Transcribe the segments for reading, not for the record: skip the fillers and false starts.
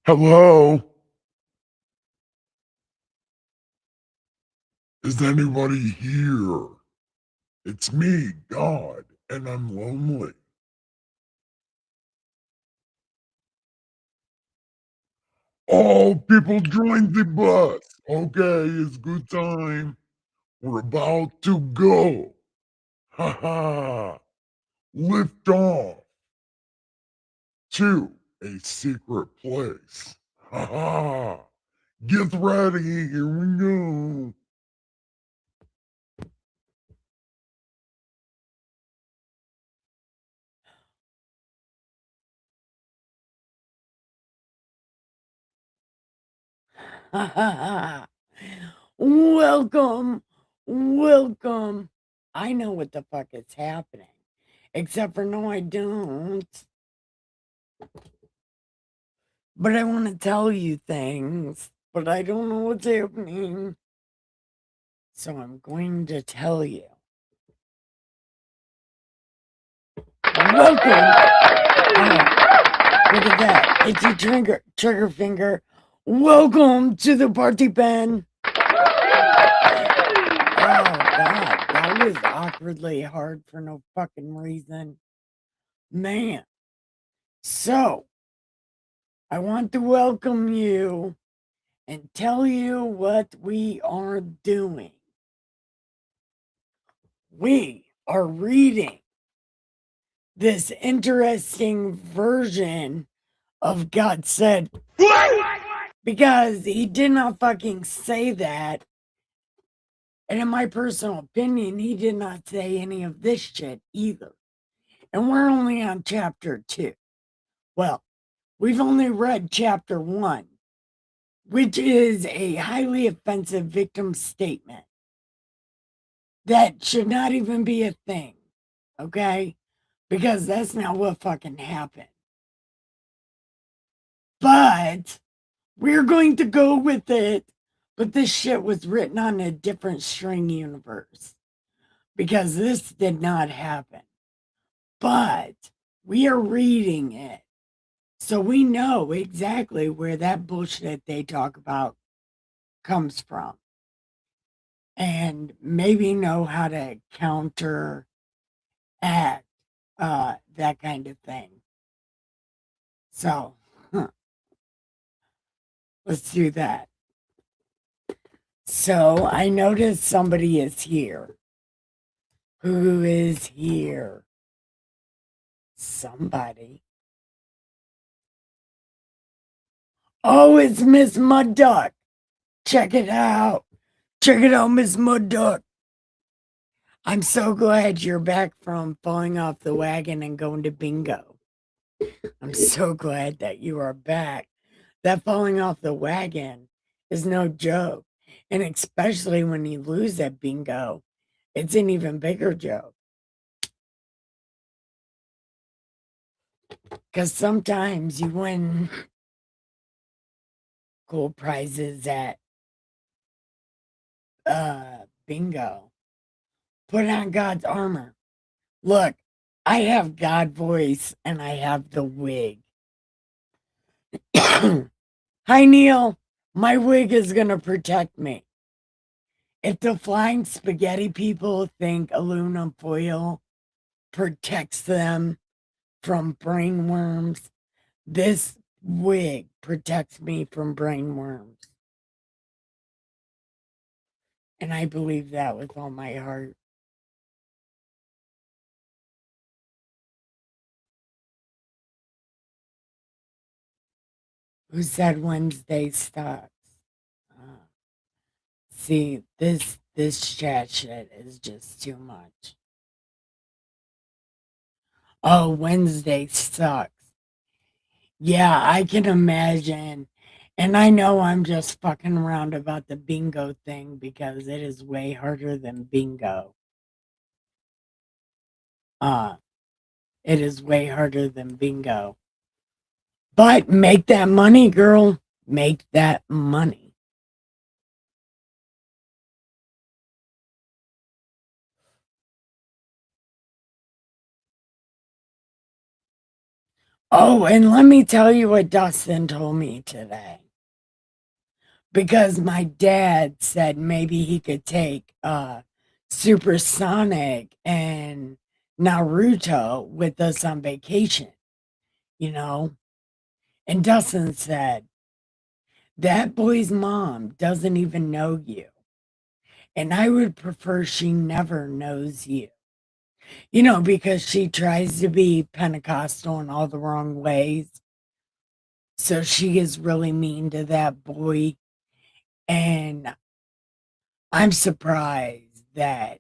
Hello? Is anybody here? It's me, God, and I'm lonely. Oh, people join the bus. Okay, it's good time. We're about to go. Ha ha. Lift off to a secret place. Ha ha. Get ready. Here we go. Welcome, welcome. I know what the fuck is happening. Except for no, I don't. But I want to tell you things, but I don't know what's happening. So I'm going to tell you. Welcome. Oh, look at that. Itchy trigger finger. Welcome to the party pen. Oh, God. That was awkwardly hard for no fucking reason. Man. So, I want to welcome you and tell you what we are doing. We are reading this interesting version of God Said. Because he did not fucking say that. And in my personal opinion, he did not say any of this shit either. And we're only on chapter 2. Well, we've only read chapter 1, which is a highly offensive victim statement that should not even be a thing, okay? Because that's not what fucking happened. But we're going to go with it. But this shit was written on a different string universe because this did not happen. But we are reading it. So we know exactly where that bullshit they talk about comes from. And maybe know how to counteract that kind of thing. So let's do that. So I noticed somebody is here. Who is here? Somebody. Oh, it's Miss Mud Duck. Check it out. Check it out, Miss Mud Duck. I'm so glad you're back from falling off the wagon and going to bingo. I'm so glad that you are back. That falling off the wagon is no joke. And especially when you lose at bingo, it's an even bigger joke. Because sometimes you win cool prizes at bingo. Put on God's armor. Look, I have God voice and I have the wig. Hi, Neil. My wig is going to protect me. If the flying spaghetti people think aluminum foil protects them from brain worms, this wig protects me from brain worms. And I believe that with all my heart. Who said Wednesday sucks? Uh, see, this chat shit is just too much. Oh, Wednesday sucks. Yeah, I can imagine. And I know I'm just fucking around about the bingo thing because it is way harder than bingo. Uh, it is way harder than bingo. But make that money, girl. Make that money. Oh, and let me tell you what Dustin told me today. Because my dad said maybe he could take Supersonic and Naruto with us on vacation, you know? And Dustin said, that boy's mom doesn't even know you. And I would prefer she never knows you. Because she tries to be Pentecostal in all the wrong ways. So she is really mean to that boy. And I'm surprised that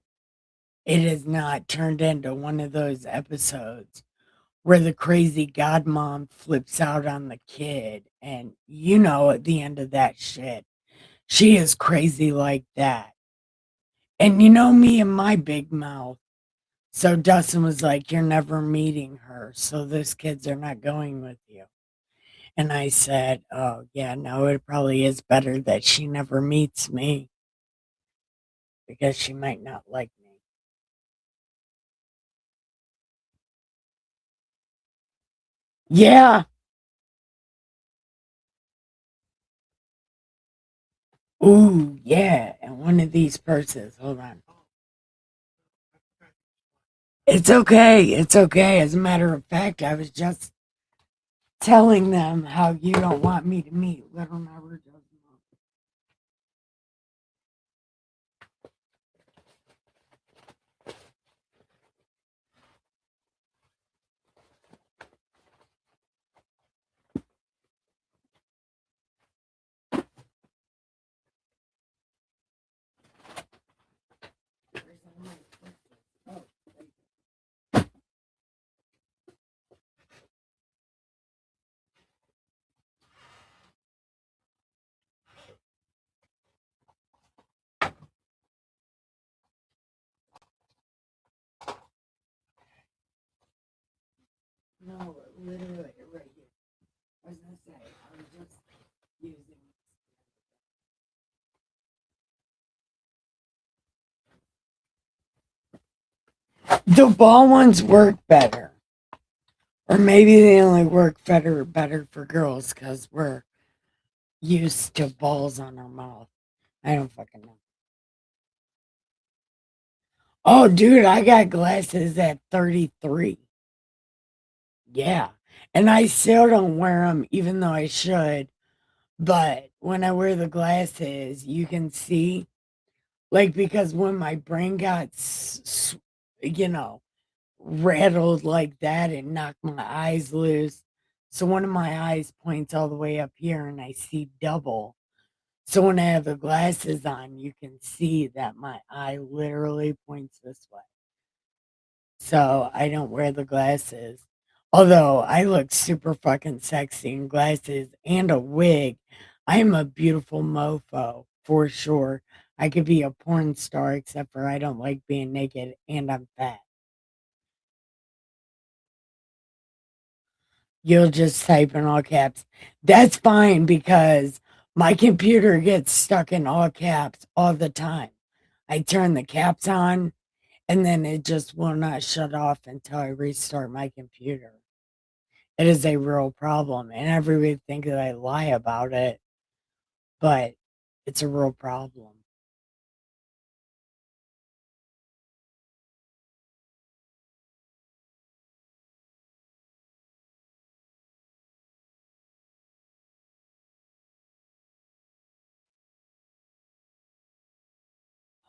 it has not turned into one of those episodes where the crazy godmom flips out on the kid. And at the end of that shit, she is crazy like that. And me and my big mouth. So Dustin was like, you're never meeting her. So those kids are not going with you. And I said, oh, yeah, no, it probably is better that she never meets me because she might not like me. Yeah. Ooh, yeah. And one of these purses, hold on. It's okay. It's okay. As a matter of fact, I was just telling them how you don't want me to meet little Naruto. No, literally, right here. I was gonna say, I was just using. The ball ones work better. Or maybe they only work better for girls because we're used to balls on our mouth. I don't fucking know. Oh, dude, I got glasses at 33. Yeah. And I still don't wear them, even though I should. But when I wear the glasses, you can see, like, because when my brain got, you know, rattled like that and knocked my eyes loose. So one of my eyes points all the way up here and I see double. So when I have the glasses on, you can see that my eye literally points this way. So I don't wear the glasses. Although I look super fucking sexy in glasses and a wig. I am a beautiful mofo for sure. I could be a porn star, except for I don't like being naked and I'm fat. You'll just type in all caps. That's fine because my computer gets stuck in all caps all the time. I turn the caps on and then it just will not shut off until I restart my computer. It is a real problem, and everybody thinks that I lie about it, but it's a real problem.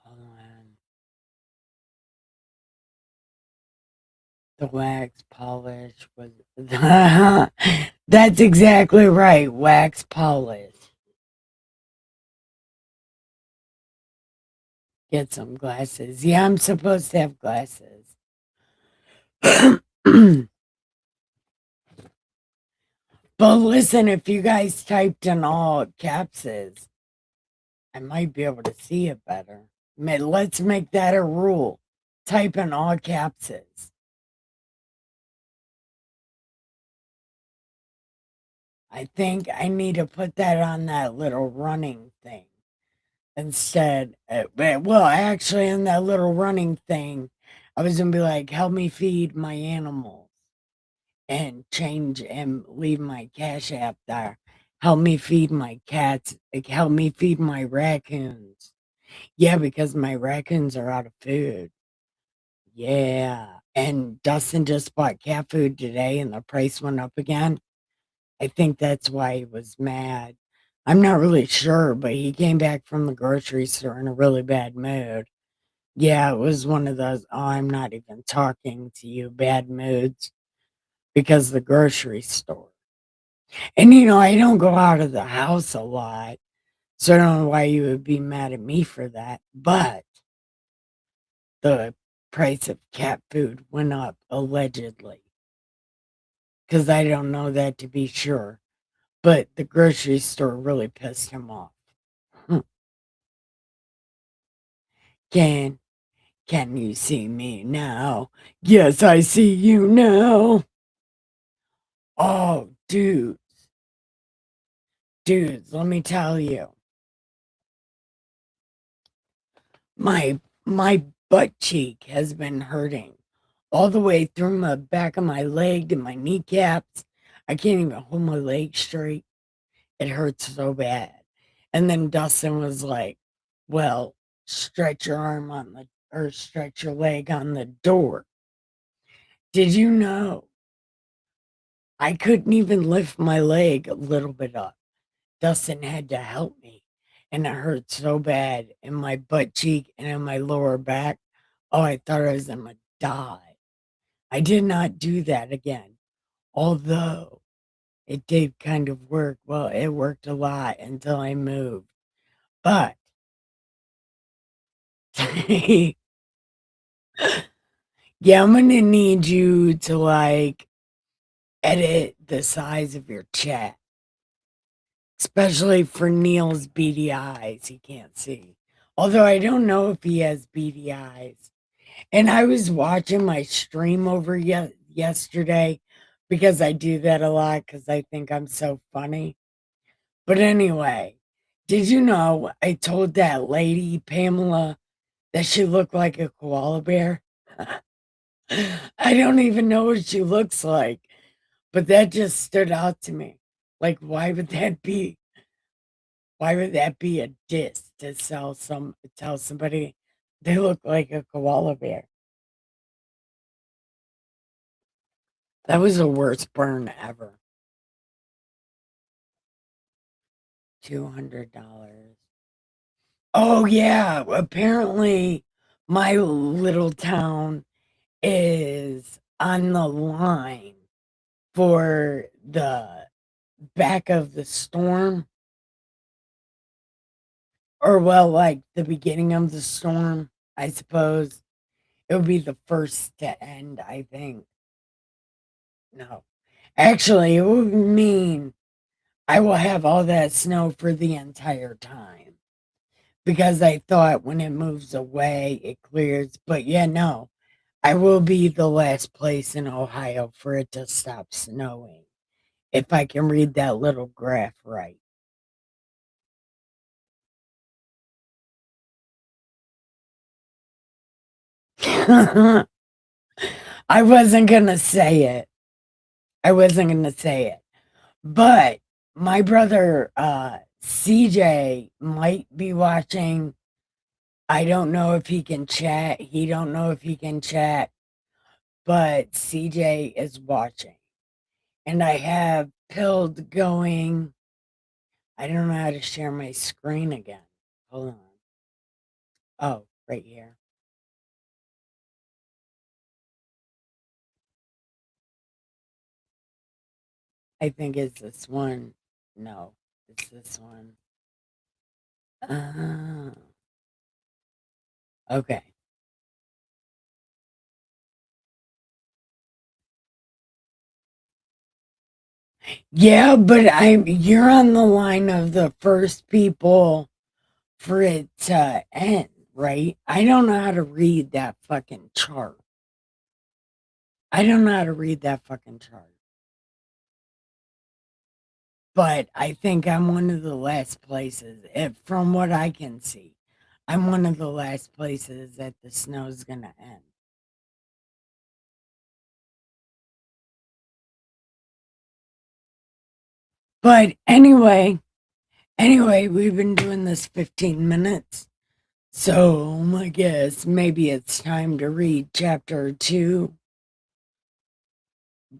Hold on. The wax polish was. That's exactly right. Wax polish. Get some glasses. Yeah, I'm supposed to have glasses. But listen, if you guys typed in all capses, I might be able to see it better. Let's make that a rule. Type in all capses. I think I need to put that on that little running thing instead. Well, actually, in that little running thing, I was gonna be like, help me feed my animals. and change and leave my Cash App there. Help me feed my cats. Help me feed my raccoons. Yeah, because my raccoons are out of food. Yeah. And Dustin just bought cat food today and the price went up again. I think that's why he was mad. I'm not really sure, but he came back from the grocery store in a really bad mood. Yeah, it was one of those, oh, I'm not even talking to you bad moods because the grocery store. And I don't go out of the house a lot, so I don't know why you would be mad at me for that. But the price of cat food went up allegedly because I don't know that to be sure. But the grocery store really pissed him off. Hmm. Can can you see me now? Yes, I see you now. Oh, dudes, let me tell you. My butt cheek has been hurting all the way through my back of my leg to my kneecaps. I can't even hold my leg straight. It hurts so bad. And then Dustin was like, well, stretch your arm on the or stretch your leg on the door. Did you know I couldn't even lift my leg a little bit up? Dustin had to help me. And it hurt so bad in my butt cheek and in my lower back. Oh, I thought I was gonna die. I did not do that again. Although it did kind of work. Well, it worked a lot until I moved. But yeah, I'm gonna need you to like edit the size of your chat, especially for Neil's beady eyes. He can't see. Although I don't know if he has beady eyes. And I was watching my stream over yesterday because I do that a lot because I think I'm so funny. But anyway, did you know I told that lady, Pamela, that she looked like a koala bear? I don't even know what she looks like, but that just stood out to me. Like, why would that be a diss to tell somebody they look like a koala bear? That was the worst burn ever. $200. Oh yeah, apparently my little town is on the line for the back of the storm, or well, like the beginning of the storm, I suppose. It would be the first to end, I think. No. Actually, it would mean I will have all that snow for the entire time. Because I thought when it moves away, it clears. But yeah, no. I will be the last place in Ohio for it to stop snowing. If I can read that little graph right. I wasn't going to say it. I wasn't going to say it. But my brother CJ might be watching. I don't know if he can chat. He don't know if he can chat, but CJ is watching. And I have Pilled going. I don't know how to share my screen again. Hold on. Oh, right here. I think it's this one. No, it's this one. Uh, okay. Yeah, but you're on the line of the first people for it to end, right? I don't know how to read that fucking chart. I don't know how to read that fucking chart. But I think I'm one of the last places, from what I can see. I'm one of the last places that the snow's gonna end. But anyway, we've been doing this 15 minutes. So I guess maybe it's time to read chapter 2.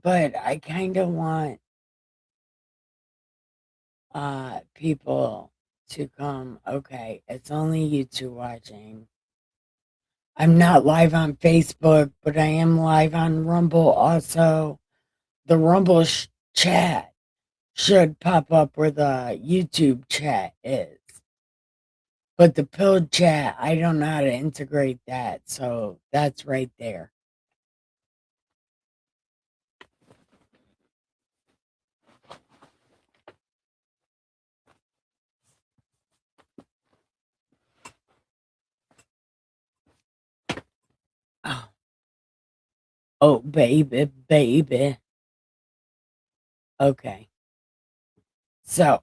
But I kind of want people to come. Okay, it's only you two watching. I'm not live on Facebook, but I am live on Rumble also. The Rumble chat should pop up where the YouTube chat is. But the pill chat, I don't know how to integrate that. So that's right there. Oh, oh baby, baby. Okay. So,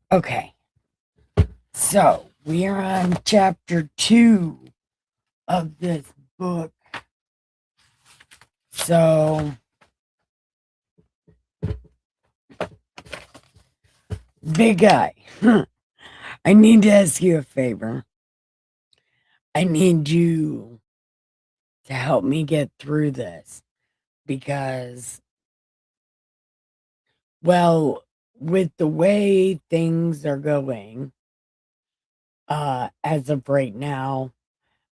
okay. So, we are on chapter 2 of this book. So, big guy, I need to ask you a favor. I need you to help me get through this because, well, with the way things are going, as of right now,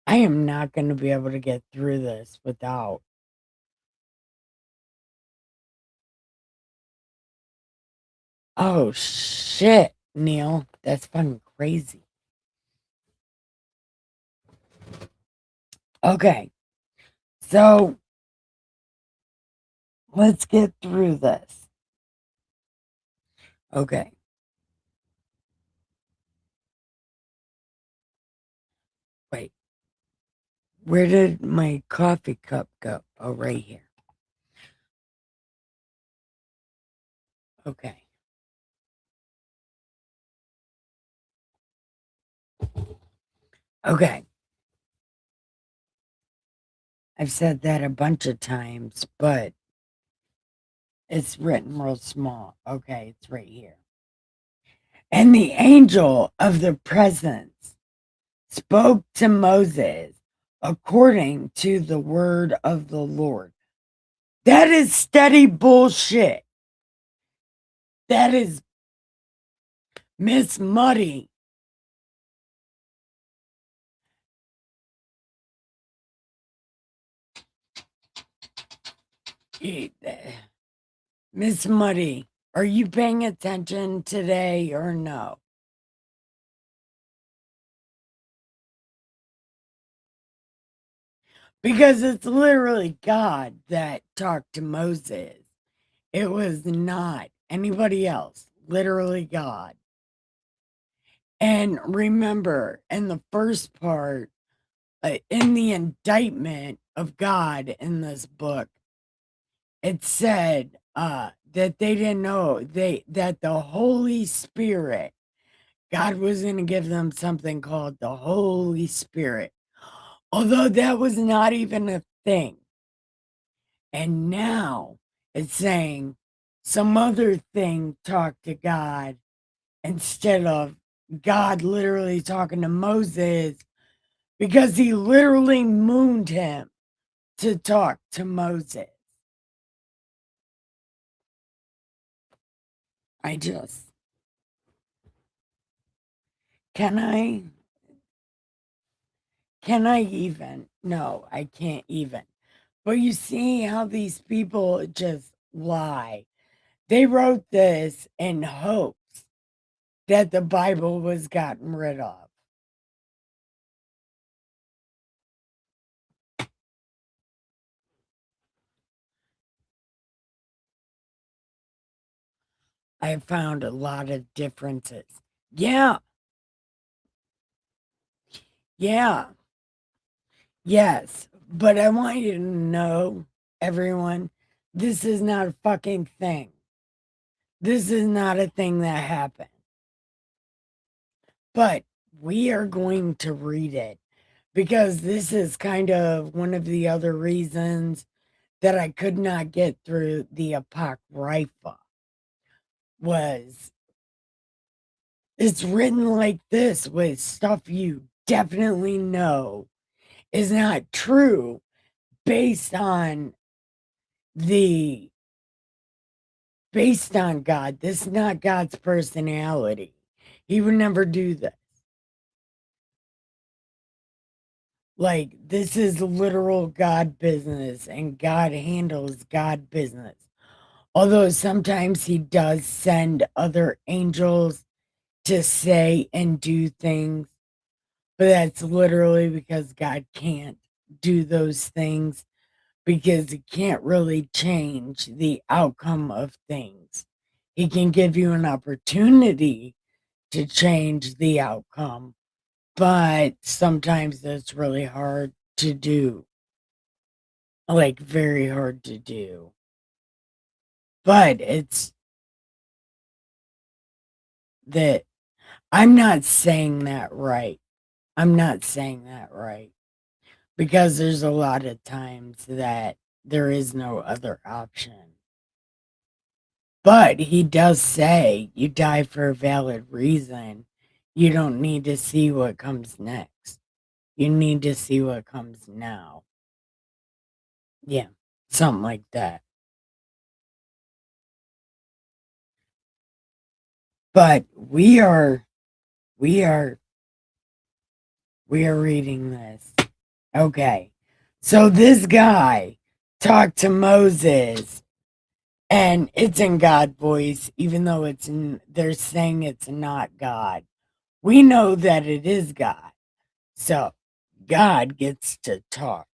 I am not going to be able to get through this without. Oh shit, Neil, that's fucking crazy. Okay, so let's get through this. Okay. Wait. Where did my coffee cup go? Oh, right here. Okay. Okay. I've said that a bunch of times, but it's written real small. Okay, it's right here. And the angel of the presence spoke to Moses according to the word of the Lord. That is steady bullshit. That is Miss Muddy. Miss Muddy, are you paying attention today or no? Because it's literally God that talked to Moses. It was not anybody else, literally God. And remember, in the first part, in the indictment of God in this book, it said that they didn't know that the Holy Spirit, God was going to give them something called the Holy Spirit, although that was not even a thing. And now it's saying some other thing talked to God instead of God literally talking to Moses, because he literally mooned him to talk to Moses. I just, can I even? No, I can't even. But you see how these people just lie. They wrote this in hopes that the Bible was gotten rid of. I found a lot of differences. Yeah. Yeah. Yes. But I want you to know, everyone, this is not a fucking thing. This is not a thing that happened. But we are going to read it because this is kind of one of the other reasons that I could not get through the Apocrypha was it's written like this with stuff you definitely know is not true based on the based on God. This is not God's personality. He would never do this. Like, this is literal God business, and God handles God business. Although sometimes he does send other angels to say and do things, but that's literally because God can't do those things because he can't really change the outcome of things. He can give you an opportunity to change the outcome, but sometimes that's really hard to do. Like, very hard to do. But it's that I'm not saying that right. I'm not saying that right. Because there's a lot of times that there is no other option. But he does say you die for a valid reason. You don't need to see what comes next. You need to see what comes now. Yeah, something like that. But we are we are reading this. Okay. So this guy talked to Moses, and it's in God voice, even though they're saying it's not God. We know that it is God. So God gets to talk.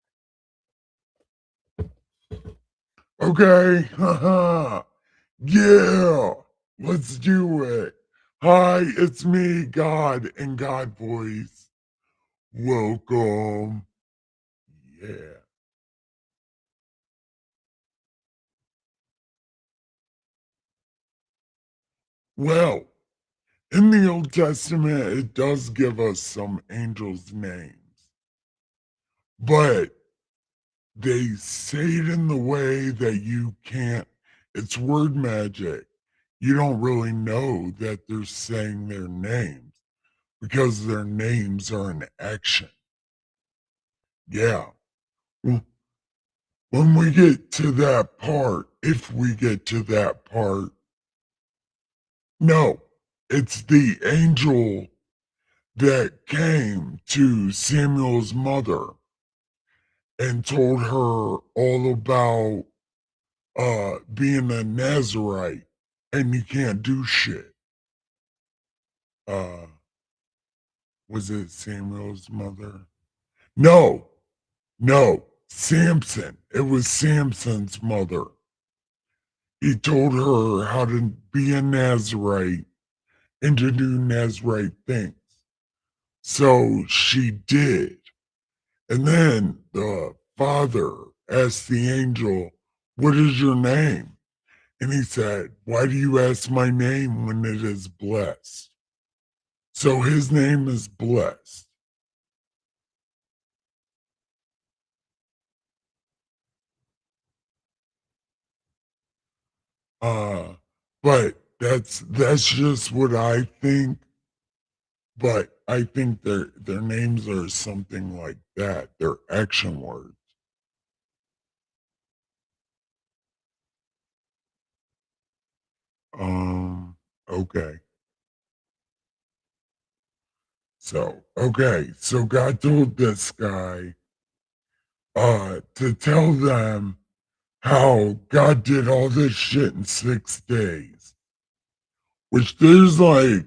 Okay, haha. Yeah, let's do it. Hi, it's me, God, and God voice. Welcome. Yeah. Well, in the Old Testament, it does give us some angels' names, but they say it in the way that you can't, it's word magic. You don't really know that they're saying their names because their names are in action. Yeah. Well, when we get to that part, if we get to that part, no, it's the angel that came to Samuel's mother and told her all about being a Nazarite and you can't do shit. Uh was it Samuel's mother? No, no, Samson. It was Samson's mother. He told her how to be a Nazarite and to do Nazarite things. So she did. And then the father asked the angel, "What is your name?" And he said, "Why do you ask my name when it is blessed?" So his name is blessed. Uh, but that's just what I think. But I think their names are something like that. They're action words. Okay. So God told this guy to tell them how God did all this shit in 6 days, which there's like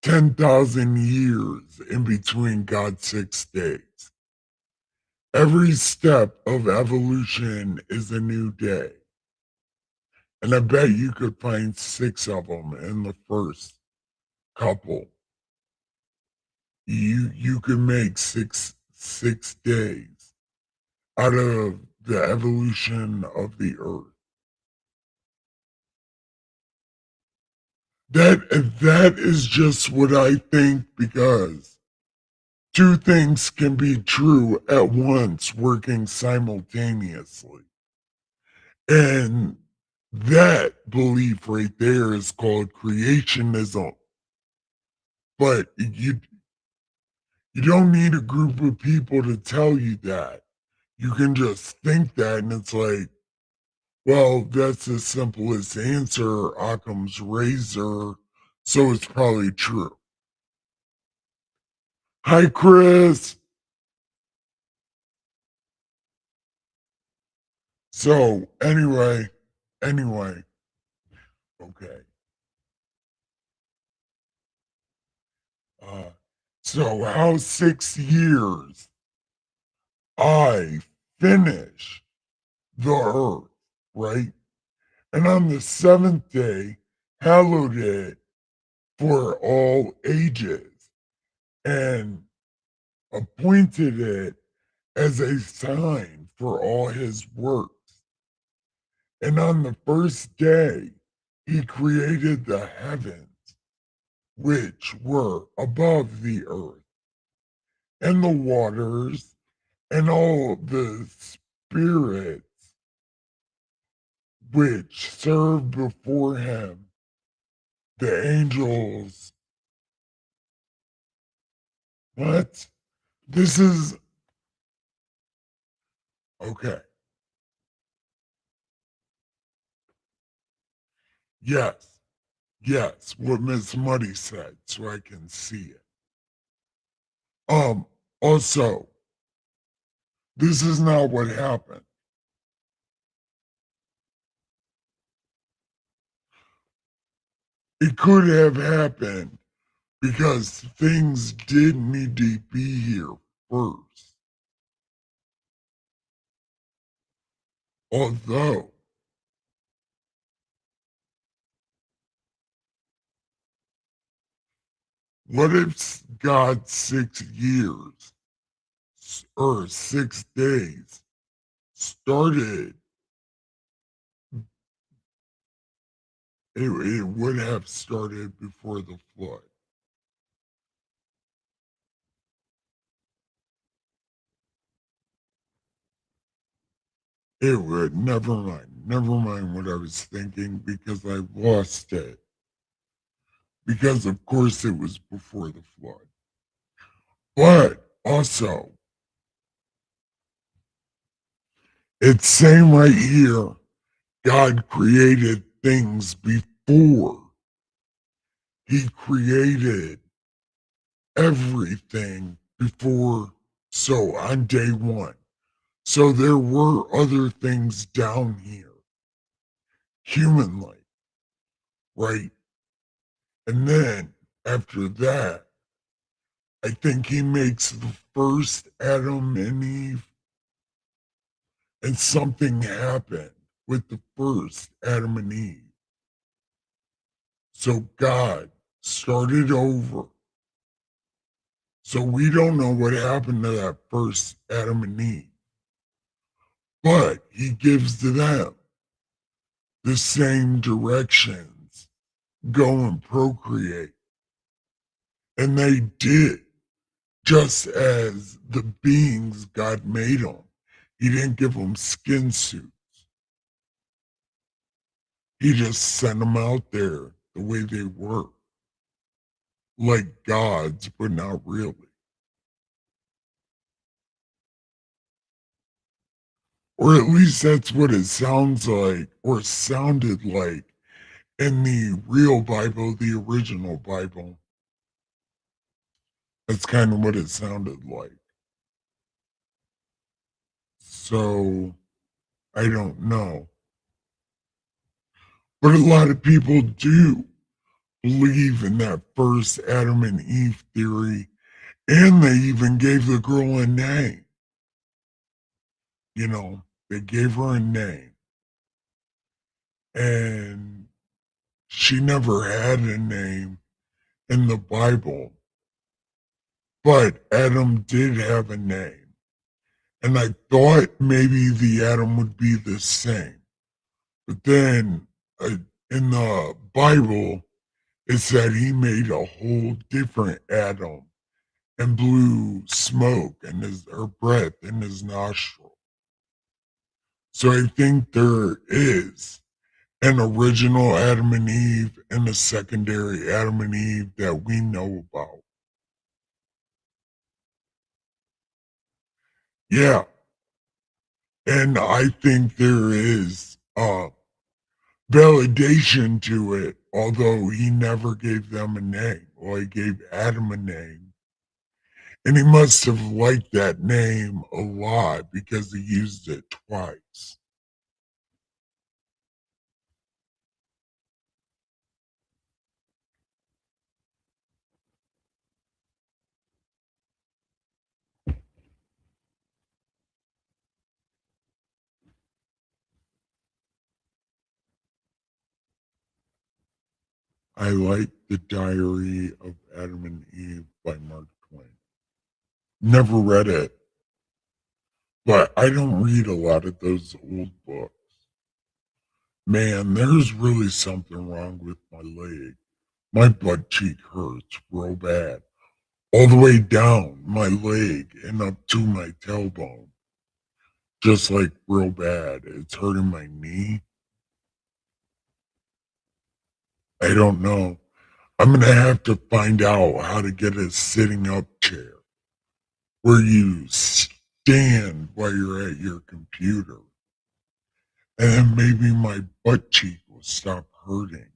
10,000 years in between God's 6 days. Every step of evolution is a new day. And I bet you could find six of them in the first couple. You can make six days out of the evolution of the earth. That is just what I think because two things can be true at once, working simultaneously. And that belief right there is called creationism. But you don't need a group of people to tell you that. You can just think that, and it's like, well, that's the simplest answer, Occam's razor, so it's probably true. Hi, Chris. So, anyway, okay. Uh, so how 6 years I finish the earth, right? And on the seventh day, hallowed it for all ages, and appointed it as a sign for all his works. And on the first day, he created the heavens, which were above the earth, and the waters, and all the spirits which served before him, the angels. What? This is okay. Yes, yes, what Miss Muddy said, so I can see it. Also, this is not what happened. It could have happened because things did need to be here first. Although, what if God 6 years or 6 days started? It would have started before the flood. It would, never mind what I was thinking because I lost it. Because of course it was before the flood. But also, it's saying right here, God created things before he created everything before. So on day one. So there were other things down here, human like, right? And then after that, I think he makes the first Adam and Eve, and something happened with the first Adam and Eve. So God started over. So we don't know what happened to that first Adam and Eve, but he gives to them the same directions, go and procreate. And they did, just as the beings God made them. He didn't give them skin suits. He just sent them out there the way they were, like gods, but not really. Or at least that's what it sounds like, or sounded like in the real Bible, the original Bible. That's kind of what it sounded like. So I don't know. But a lot of people do believe in that first Adam and Eve theory, and they even gave the girl a name. You know, they gave her a name, and she never had a name in the Bible, but Adam did have a name. And I thought maybe the Adam would be the same. But then in the Bible, it said he made a whole different Adam. and blew smoke and his or breath in his nostril. So I think there is an original Adam and Eve and a secondary Adam and Eve that we know about. Yeah. And I think there is validation to it, although he never gave them a name. Well, he gave Adam a name. And he must have liked that name a lot because he used it twice. I like The Diary of Adam and Eve by Mark Twain. Never read it, but I don't read a lot of those old books. Man, there's really something wrong with my leg. My butt cheek hurts real bad. All the way down my leg and up to my tailbone. Just like real bad. It's hurting my knee. I don't know. I'm going to have to find out how to get a sitting up chair where you stand while you're at your computer. And then maybe my butt cheek will stop hurting.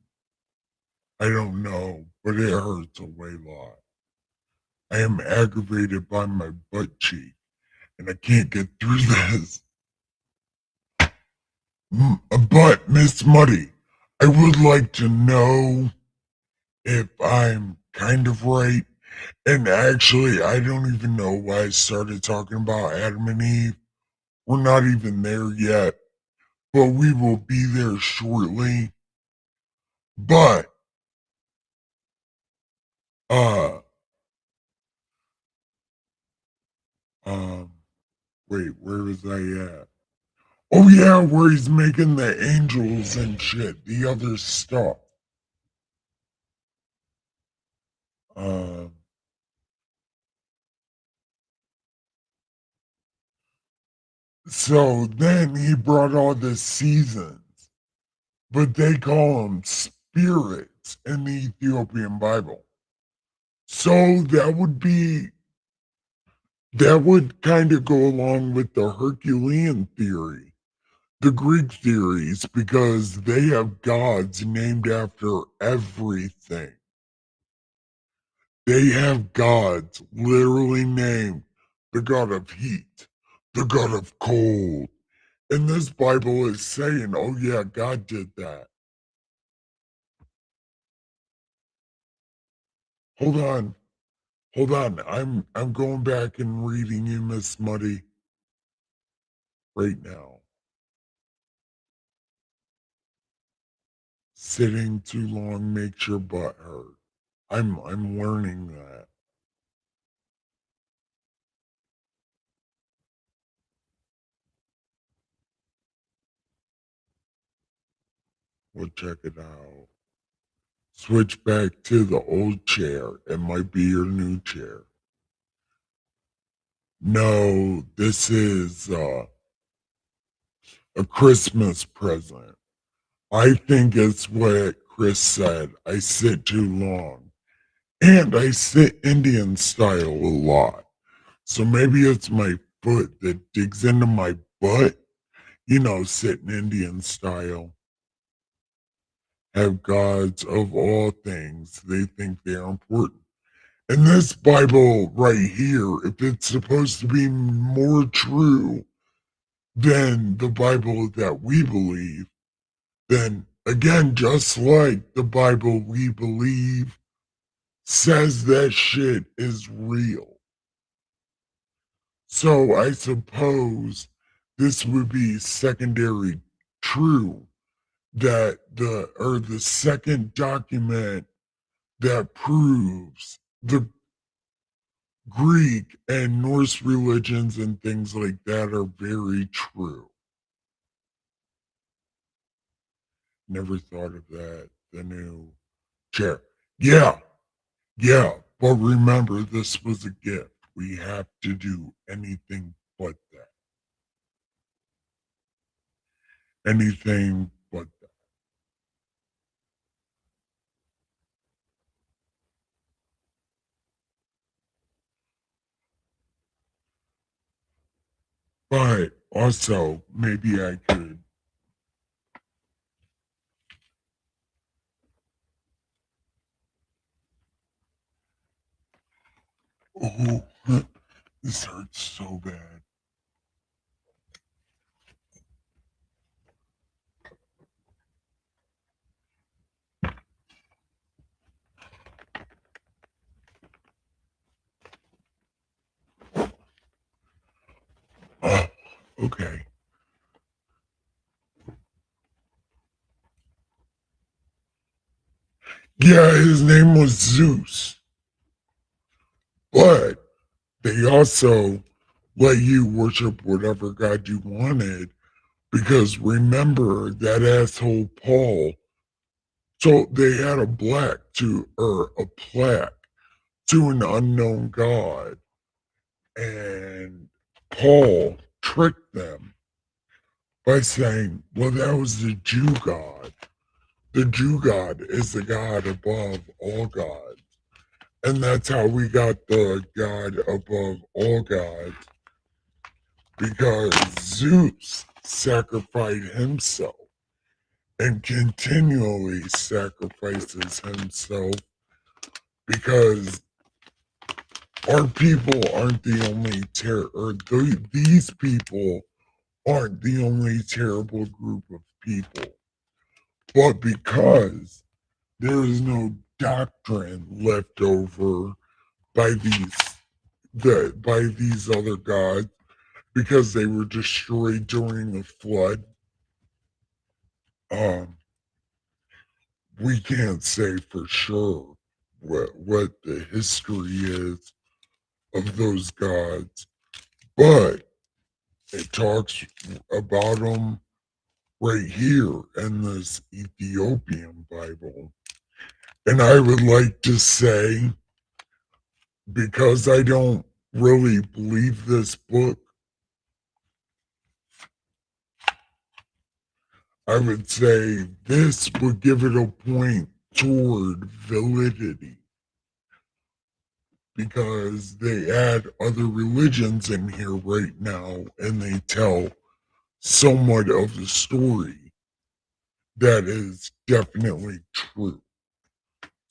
I don't know, but it hurts a way lot. I am aggravated by my butt cheek and I can't get through this. But, Miss Muddy, I would like to know if I'm kind of right. And actually, I don't even know why I started talking about Adam and Eve. We're not even there yet, but we will be there shortly. But, uh, um, wait, where was I at? Oh yeah, where he's making the angels and shit, the other stuff. Um, so then he brought all the seasons, but they call them spirits in the Ethiopian Bible. So that would kind of go along with the Herculean theory, the Greek theories, because they have gods named after everything. They have gods literally named the god of heat, the god of cold. And this Bible is saying, oh yeah, God did that. Hold on. Hold on. I'm going back and reading you, Miss Muddy, right now. Sitting too long makes your butt hurt. I'm learning that. We'll check it out. Switch back to the old chair. It might be your new chair. No, this is a Christmas present. I think it's what Chris said. I sit too long. And I sit Indian style a lot. So maybe it's my foot that digs into my butt, sitting Indian style. Have gods of all things. They think they are important. And this Bible right here, if it's supposed to be more true than the Bible that we believe, then again, just like the Bible we believe says that shit is real. So I suppose this would be secondary true that the second document that proves the Greek and Norse religions and things like that are very true. Never thought of that. The new chair. Yeah, yeah. But remember, this was a gift. We have to do anything but that. Anything but that. But also, maybe I could. Oh, this hurts so bad. Oh, okay. Yeah, his name was Zeus. But they also let you worship whatever god you wanted because remember that asshole Paul. So they had a black to or a plaque to an unknown god, and Paul tricked them by saying, "Well, that was the Jew god. The Jew god is the god above all gods." And that's how we got the God above all gods, because Zeus sacrificed himself and continually sacrifices himself because our people aren't the only these people aren't the only terrible group of people, but because there is no doctrine left over by these other gods because they were destroyed during the flood. Um, we can't say for sure what the history is of those gods, but it talks about them right here in this Ethiopian Bible. And I would like to say, because I don't really believe this book, I would say this would give it a point toward validity because they add other religions in here right now and they tell somewhat of the story that is definitely true.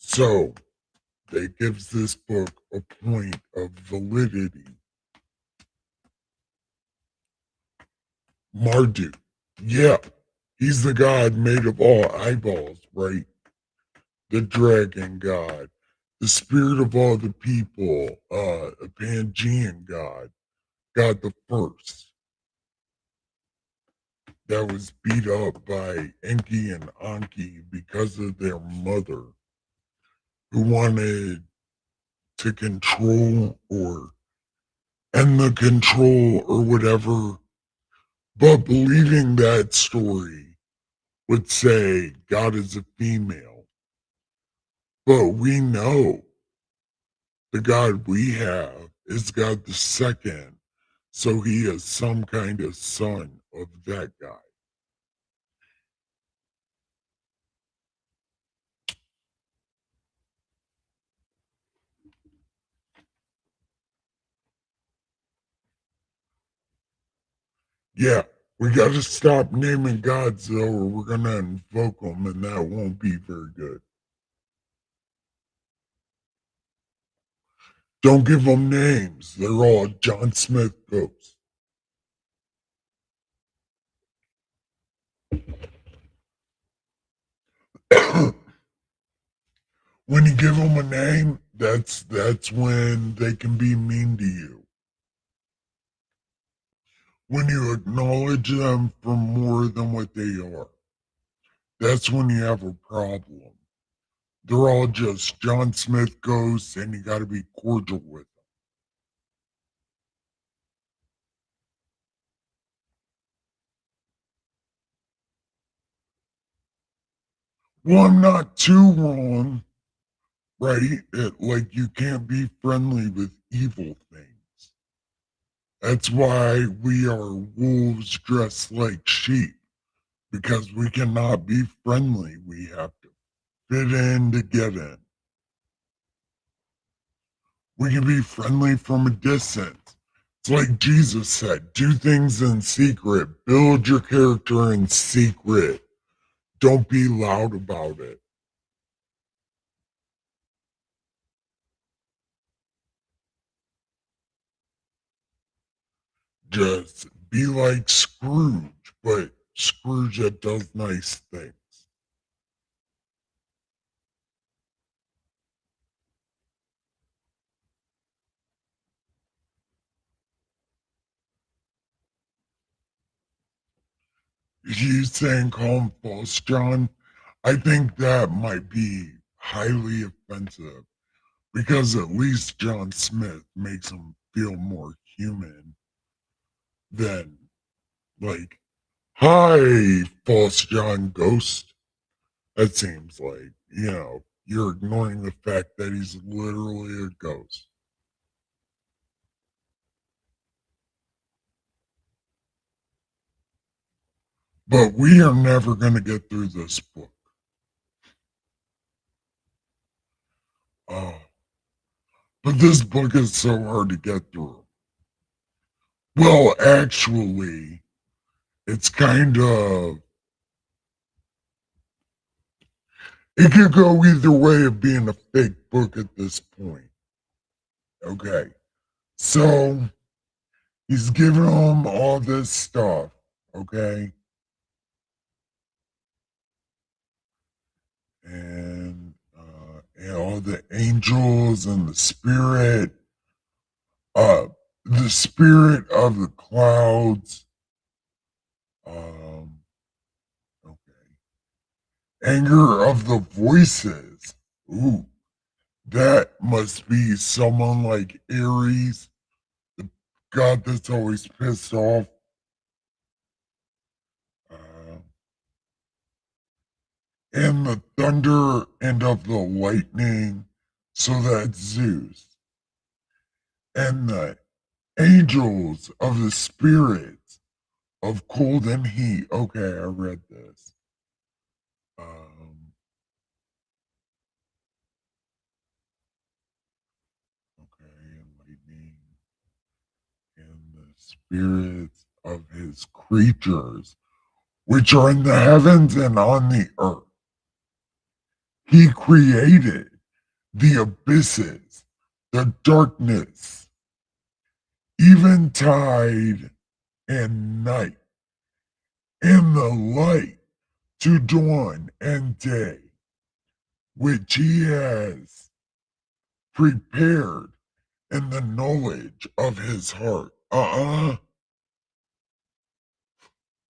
So that gives this book a point of validity. Marduk, yeah, he's the god made of all eyeballs, right? The dragon god, the spirit of all the people, a Pangean god, God the first, that was beat up by Enki and Anki because of their mother, who wanted to control or end the control or whatever. But believing that story would say God is a female. But we know the God we have is God the second. So he is some kind of son of that guy. Yeah, we got to stop naming gods though, or we're going to invoke them, and that won't be very good. Don't give them names. They're all John Smith ghosts. When you give them a name, that's when they can be mean to you. When you acknowledge them for more than what they are, that's when you have a problem. They're all just John Smith ghosts, and you got to be cordial with them. Well, I'm not too wrong. right? Like you can't be friendly with evil things. That's why we are wolves dressed like sheep, because we cannot be friendly. We have to fit in to get in. We can be friendly from a distance. It's like Jesus said, do things in secret, build your character in secret. Don't be loud about it. Just be like Scrooge, but Scrooge that does nice things. You saying call him false, John? I think that might be highly offensive because at least John Smith makes him feel more human than like, hi, false John Ghost. That seems like, you're ignoring the fact that he's literally a ghost. But we are never going to get through this book. Oh, but this book is so hard to get through. Well, actually, it's kind of, it could go either way of being a fake book at this point. Okay. So he's giving them all this stuff. Okay. And all the angels and uh, the spirit of the clouds. Um, okay. Anger of the voices. Ooh, that must be someone like Ares, the god that's always pissed off. Uh, and the thunder and of the lightning. So that's Zeus. And the angels of the spirits of cold and heat. Okay, I read this. Um, okay, and lightning and the spirits of his creatures, which are in the heavens and on the earth. He created the abysses, the darkness, eventide and night, and the light to dawn and day, which he has prepared in the knowledge of his heart.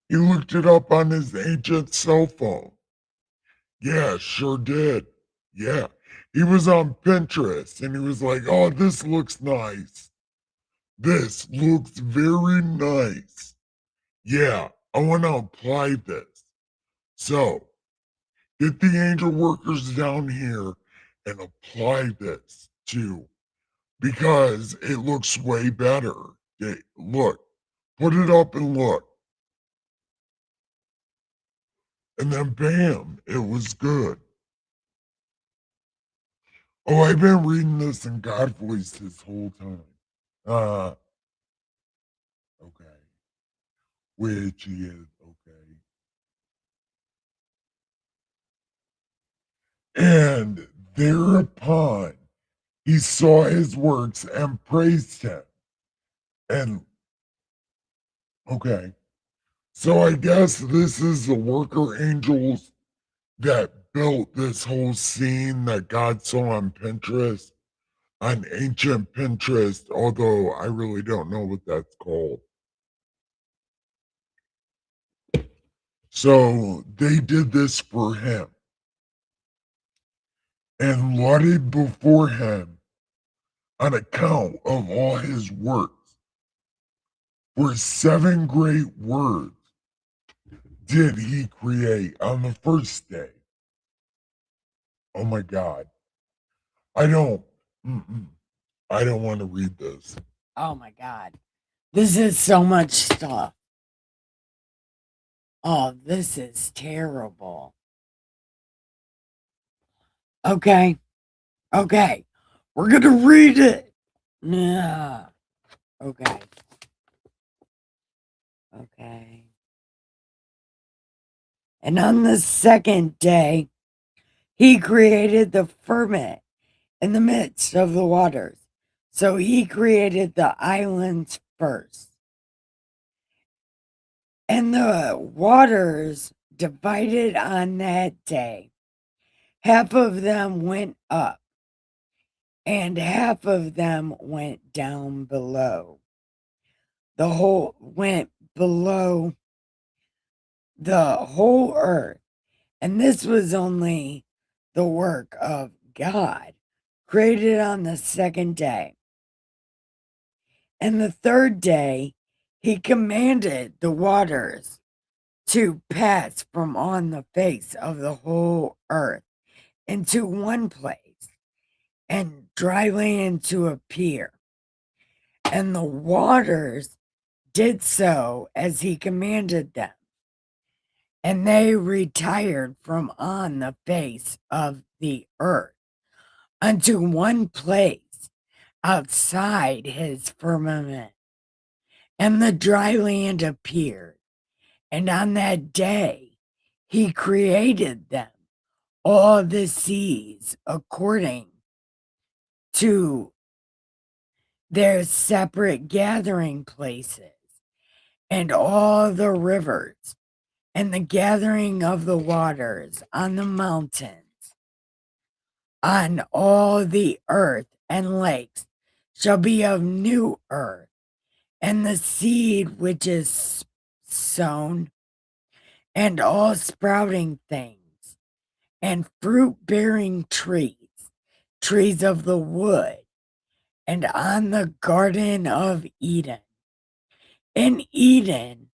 He looked it up on his ancient cell phone. Yeah, sure did. Yeah. He was on Pinterest and he was like, oh, this looks nice. This looks very nice. Yeah, I want to apply this. So get the angel workers down here and apply this too, because it looks way better. Look, put it up and look. And then bam, it was good. Oh, I've been reading this in God voice this whole time. Uh, okay. Which he is, okay. And thereupon he saw his works and praised him. And okay. So I guess this is the worker angels that built this whole scene that God saw on Pinterest, on ancient Pinterest, although I really don't know what that's called. So they did this for him and lauded before him on account of all his works. For 7 great words did he create on the first day. Oh my God. I don't. I don't want to read this. Oh my God. This is so much stuff. Oh, this is terrible. Okay. Okay. We're going to read it. Yeah. Okay. Okay. And on the second day, he created the firmament in the midst of the waters. So he created the islands first. And the waters divided on that day. Half of them went up, and half of them went down below. The whole went below the whole earth. And this was only the work of God, created on the second day. And the third day, he commanded the waters to pass from on the face of the whole earth into one place, and dry land to appear. And the waters did so as he commanded them. And they retired from on the face of the earth unto one place outside his firmament. And the dry land appeared. And on that day he created them, all the seas according to their separate gathering places, and all the rivers, and the gathering of the waters on the mountains, on all the earth and lakes shall be of new earth, and the seed which is sown, and all sprouting things, and fruit-bearing trees, trees of the wood, and on the garden of Eden. In Eden,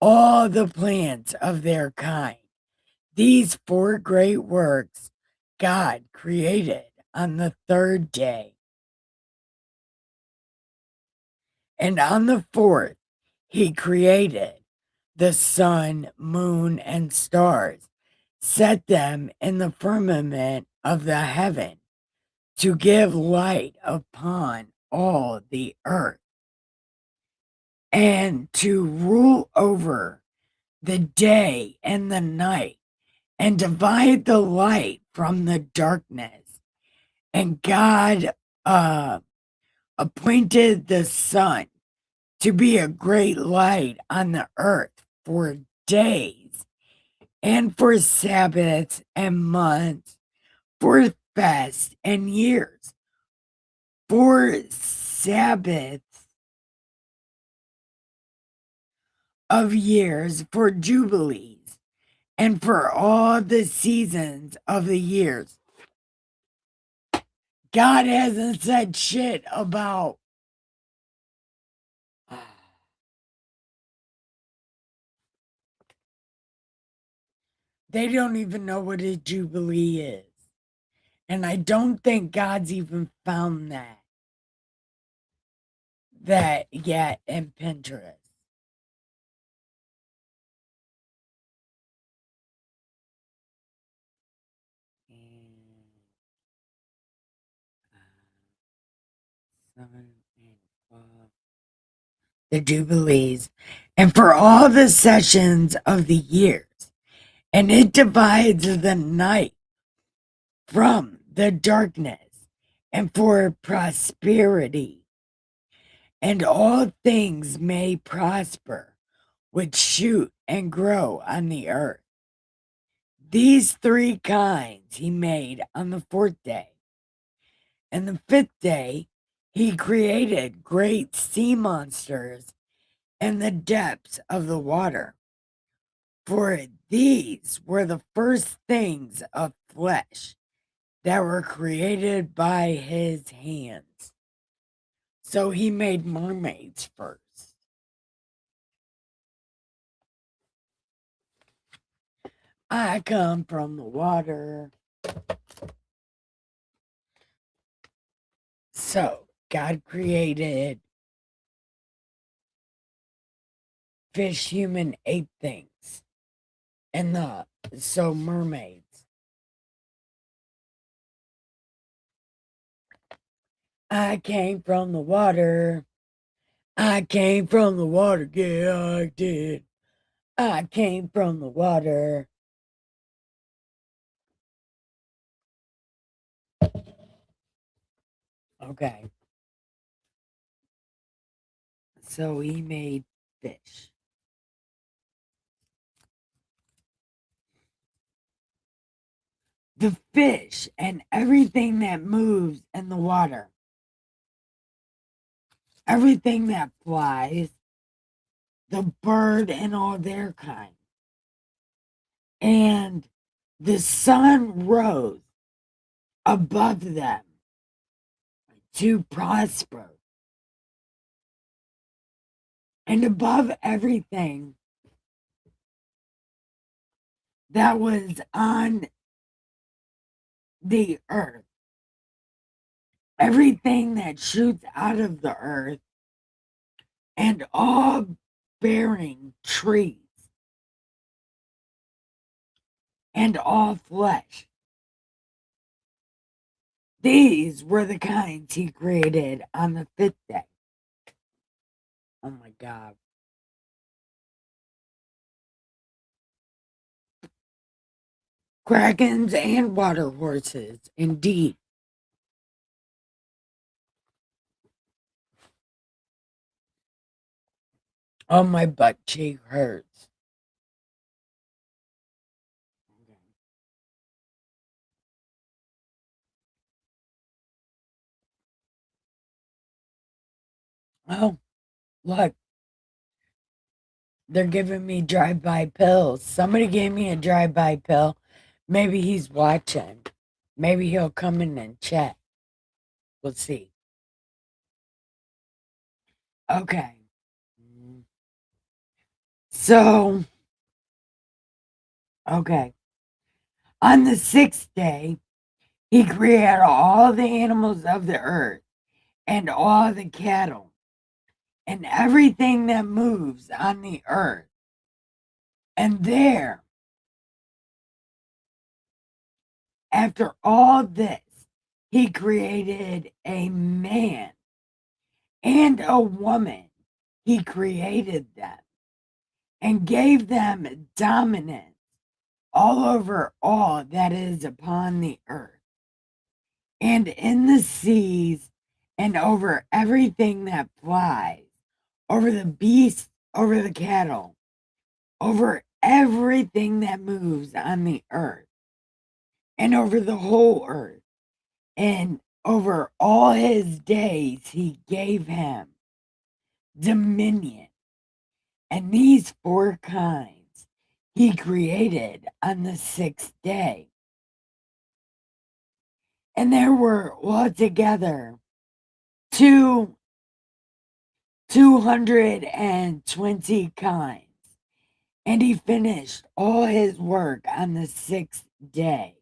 all the plants of their kind. These four great works God created on the third day. And on the fourth, he created the sun, moon, and stars, set them in the firmament of the heaven to give light upon all the earth, and to rule over the day and the night, and divide the light from the darkness. And God appointed the sun to be a great light on the earth for days, and for Sabbaths and months, for fasts and years, for Sabbaths of years, for jubilees, and for all the seasons of the years. God hasn't said shit about they don't even know what a jubilee is. And I don't think God's even found that yet in Pinterest. And, 7 and 12. The jubilees, and for all the sessions of the years, and it divides the night from the darkness, and for prosperity, and all things may prosper, which shoot and grow on the earth. These three kinds he made on the fourth day. And the fifth day he created great sea monsters in the depths of the water. For these were the first things of flesh that were created by his hands. So he made mermaids first. I come from the water. So God created fish, human, ape things, and mermaids. I came from the water. I came from the water, yeah, I did. I came from the water. Okay. So he made fish. The fish and everything that moves in the water, everything that flies, the bird and all their kind. And the sun rose above them to prosper. And above everything that was on the earth, everything that shoots out of the earth, and all bearing trees, and all flesh. These were the kinds he created on the fifth day. Oh my God. Krakens and water horses, indeed. Oh, my butt cheek hurts. Oh, look. They're giving me drive-by pills. Somebody gave me a drive-by pill. Maybe he's watching. Maybe he'll come in and chat. We'll see. Okay. So, okay. On the sixth day, he created all the animals of the earth and all the cattle and everything that moves on the earth. And there, after all this, he created a man and a woman. He created them and gave them dominance all over all that is upon the earth and in the seas and over everything that flies, over the beasts, over the cattle, over everything that moves on the earth, and over the whole earth, and over all his days he gave him dominion. And these four kinds he created on the sixth day. And there were altogether 220 kinds. And he finished all his work on the sixth day.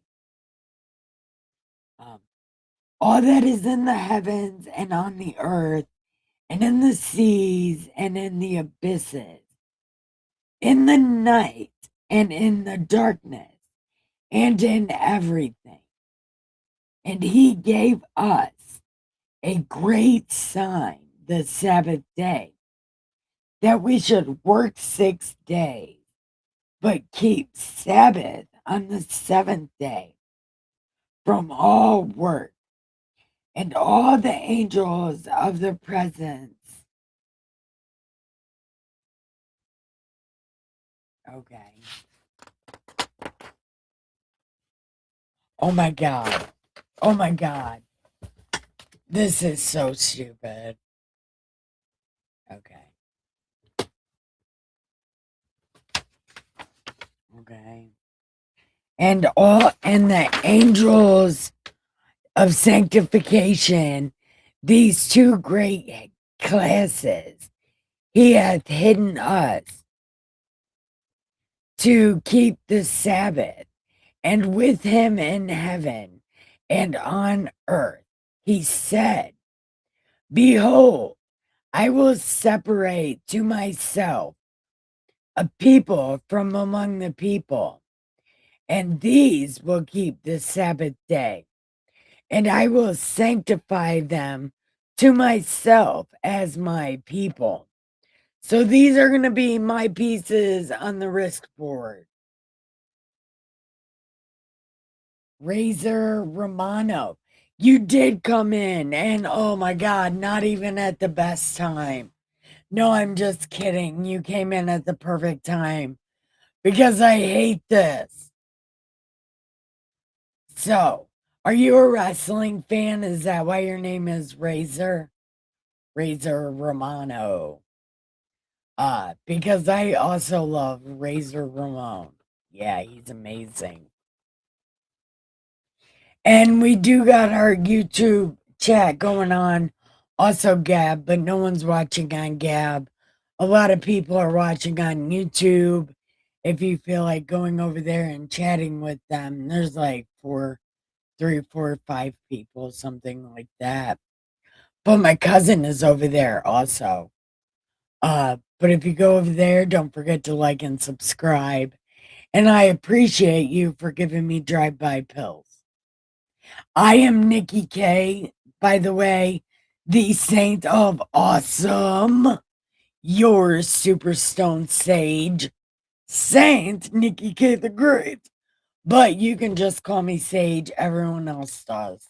All that is in the heavens and on the earth and in the seas and in the abysses, in the night and in the darkness and in everything. And he gave us a great sign, the Sabbath day, that we should work 6 days, but keep Sabbath on the seventh day from all work. And all the angels of the presence. Okay. Oh my God. Oh my God. This is so stupid. Okay. Okay. And the angels of sanctification, these two great classes, he hath hidden us to keep the Sabbath, and with him in heaven and on earth. He said, Behold, I will separate to myself a people from among the people, and these will keep the Sabbath day, and I will sanctify them to myself as my people. So these are going to be my pieces on the risk board. Razor Romano, you did come in, and oh my God, not even at the best time. No, I'm just kidding. You came in at the perfect time because I hate this. So, are you a wrestling fan? Is that why your name is Razor? Razor Romano. Because I also love Razor Ramon. Yeah, he's amazing. And we do got our YouTube chat going on. Also Gab, but no one's watching on Gab. A lot of people are watching on YouTube. If you feel like going over there and chatting with them, there's like 3, 4, 5 people, something like that. But my cousin is over there also. But if you go over there, don't forget to like and subscribe. And I appreciate you for giving me drive-by pills. I am Nikki K, by the way, the saint of awesome, your superstone sage, Saint Nikki K the Great. But you can just call me Sage, everyone else does.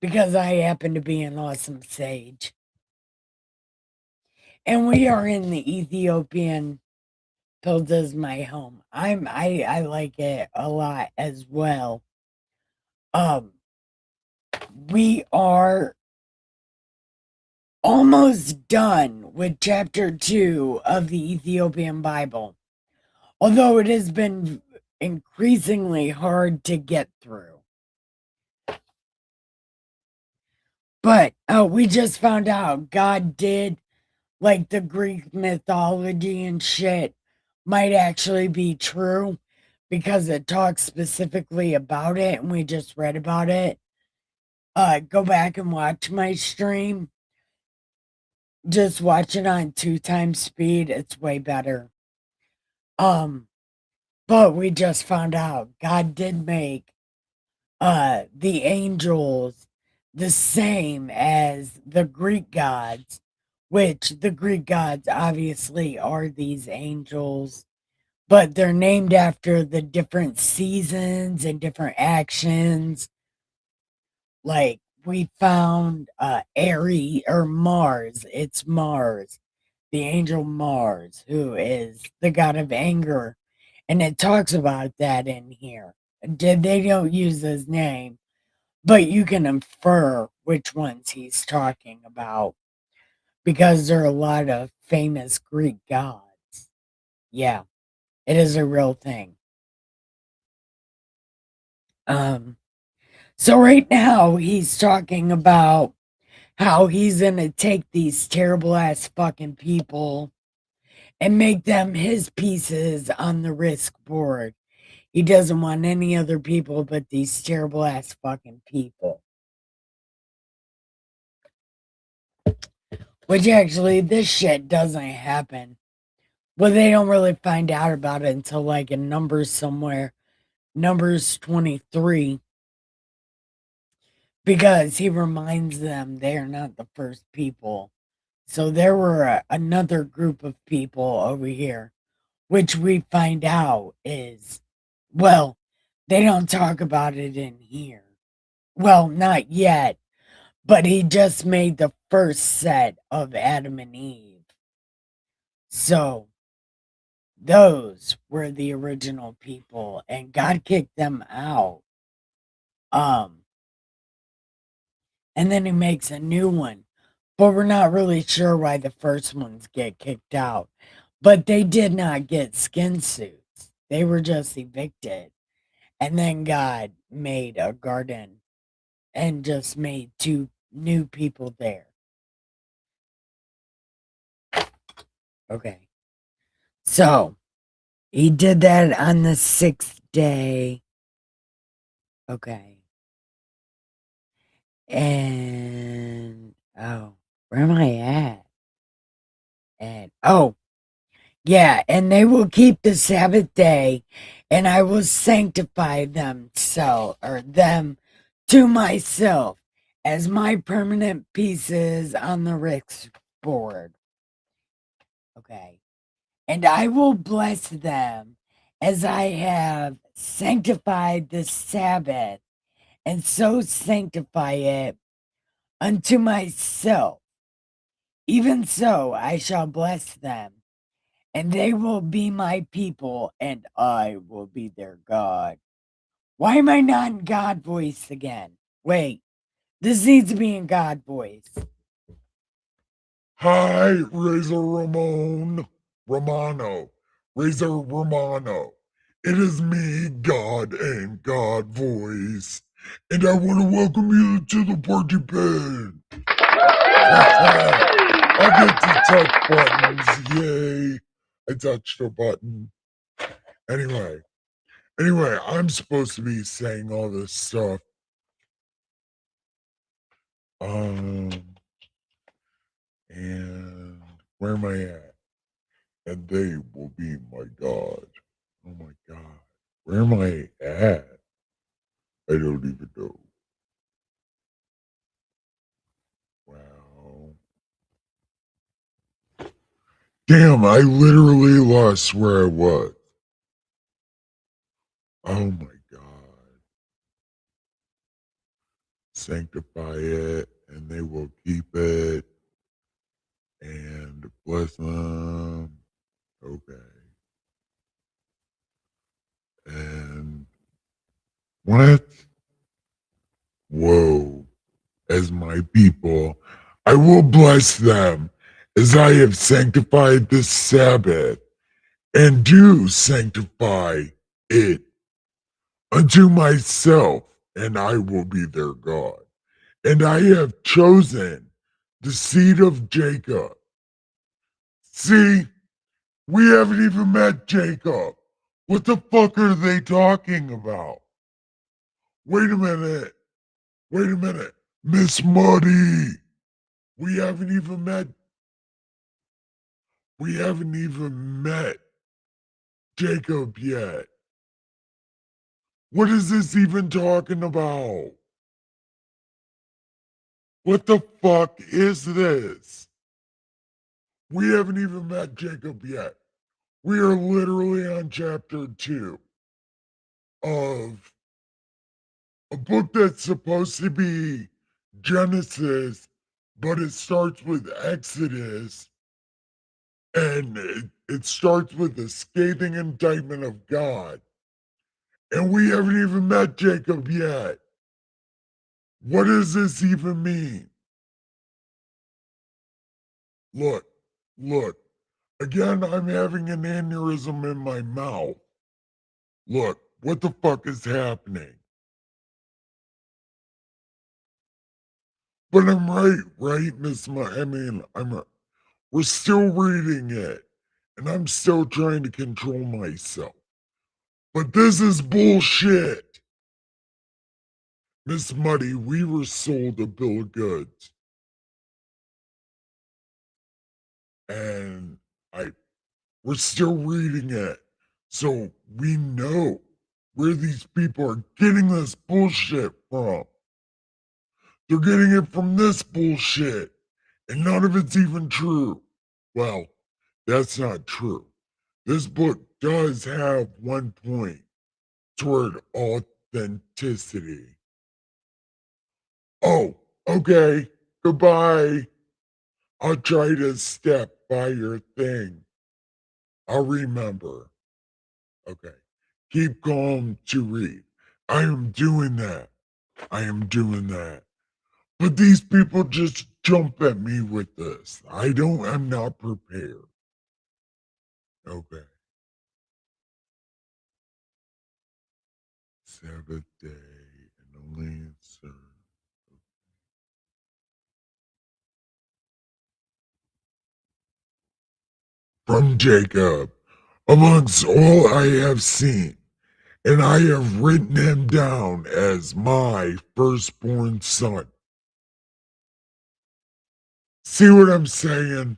Because I happen to be an awesome sage. And we are in the Ethiopian Pilda's my home. I like it a lot as well. We are almost done with chapter 2 of the Ethiopian Bible, although it has been increasingly hard to get through. But we just found out God did, like the Greek mythology and shit, might actually be true because it talks specifically about it and we just read about it. Go back and watch my stream. Just watch it on 2 times speed. It's way better. But we just found out God did make the angels the same as the Greek gods, which the Greek gods obviously are these angels, but they're named after the different seasons and different actions. Like we found Aries or Mars, it's Mars, the angel Mars, who is the god of anger. And it talks about that in here. They don't use his name, but you can infer which ones he's talking about because there are a lot of famous Greek gods. Yeah, it is a real thing. So right now he's talking about how he's gonna take these terrible ass fucking people and make them his pieces on the risk board. He doesn't want any other people but these terrible ass fucking people. Which actually, this shit doesn't happen. Well, they don't really find out about it until like in Numbers somewhere. Numbers 23. Because he reminds them they are not the first people. So there were another group of people over here, which we find out is, well, they don't talk about it in here. Well, not yet, but he just made the first set of Adam and Eve. So those were the original people, and God kicked them out. And then he makes a new one. But we're not really sure why the first ones get kicked out. But they did not get skin suits. They were just evicted. And then God made a garden and just made 2 new people there. Okay. So he did that on the 6th day. Okay. And where am I at? And yeah, and they will keep the Sabbath day, and I will sanctify them to myself as my permanent pieces on the Rick's board. Okay. And I will bless them as I have sanctified the Sabbath, and so sanctify it unto myself. Even so, I shall bless them, and they will be my people, and I will be their God. Why am I not in God voice again? Wait, this needs to be in God voice. Hi, Razor Romano. Razor Romano. It is me, God and God voice. And I want to welcome you to the party pen. I get to touch buttons. Yay. I touched a button. Anyway, I'm supposed to be saying all this stuff. And where am I at? And they will be my God. Oh my God. Where am I at? I don't even know. Wow. Damn, I literally lost where I was. Oh my God. Sanctify it, and they will keep it, and bless them. Okay. And what? Whoa. As my people, I will bless them as I have sanctified this Sabbath, and do sanctify it unto myself, and I will be their God. And I have chosen the seed of Jacob. See, we haven't even met Jacob. What the fuck are they talking about? Wait a minute. Wait a minute. Miss Muddy. We haven't even met. We haven't even met Jacob yet. What is this even talking about? What the fuck is this? We haven't even met Jacob yet. We are literally on chapter 2 of a book that's supposed to be Genesis, but it starts with Exodus, and it starts with a scathing indictment of God. And we haven't even met Jacob yet. What does this even mean? Look, look. Again, I'm having an aneurysm in my mouth. Look, what the fuck is happening? But I'm right, Miss I mean, we're still reading it, and I'm still trying to control myself. But this is bullshit. Miss Muddy, we were sold a bill of goods. And we're still reading it. So we know where these people are getting this bullshit from. They're getting it from this bullshit. And none of it's even true. Well, that's not true. This book does have one point toward authenticity. Oh, okay. Goodbye. I'll try to step by your thing. I'll remember. Okay. Keep calm to read. I am doing that. I am doing that. But these people just jump at me with this. I'm not prepared. Okay. Sabbath day and only serve. From Jacob, amongst all I have seen, and I have written him down as my firstborn son. See what I'm saying?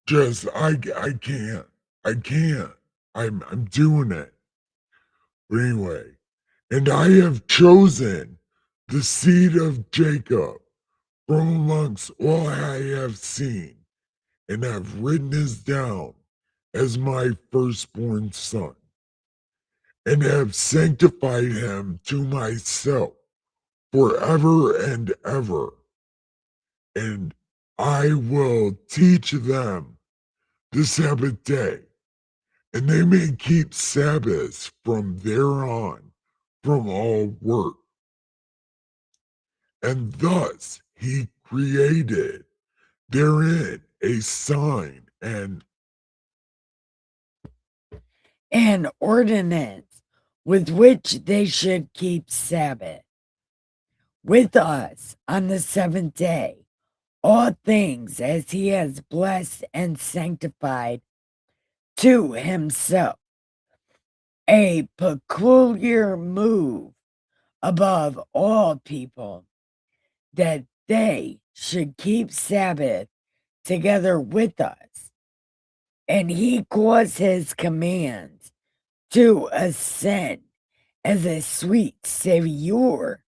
Just I can't. I can't. I'm doing it. But anyway, and I have chosen the seed of Jacob from amongst all I have seen, and have written his down as my firstborn son, and have sanctified him to myself forever and ever. And I will teach them the Sabbath day, and they may keep Sabbaths from there on from all work. And thus he created therein a sign and ordinance with which they should keep Sabbath with us on the seventh day, all things as he has blessed and sanctified to himself, a peculiar move above all people, that they should keep Sabbath together with us. And he caused his commands to ascend as a sweet Savior,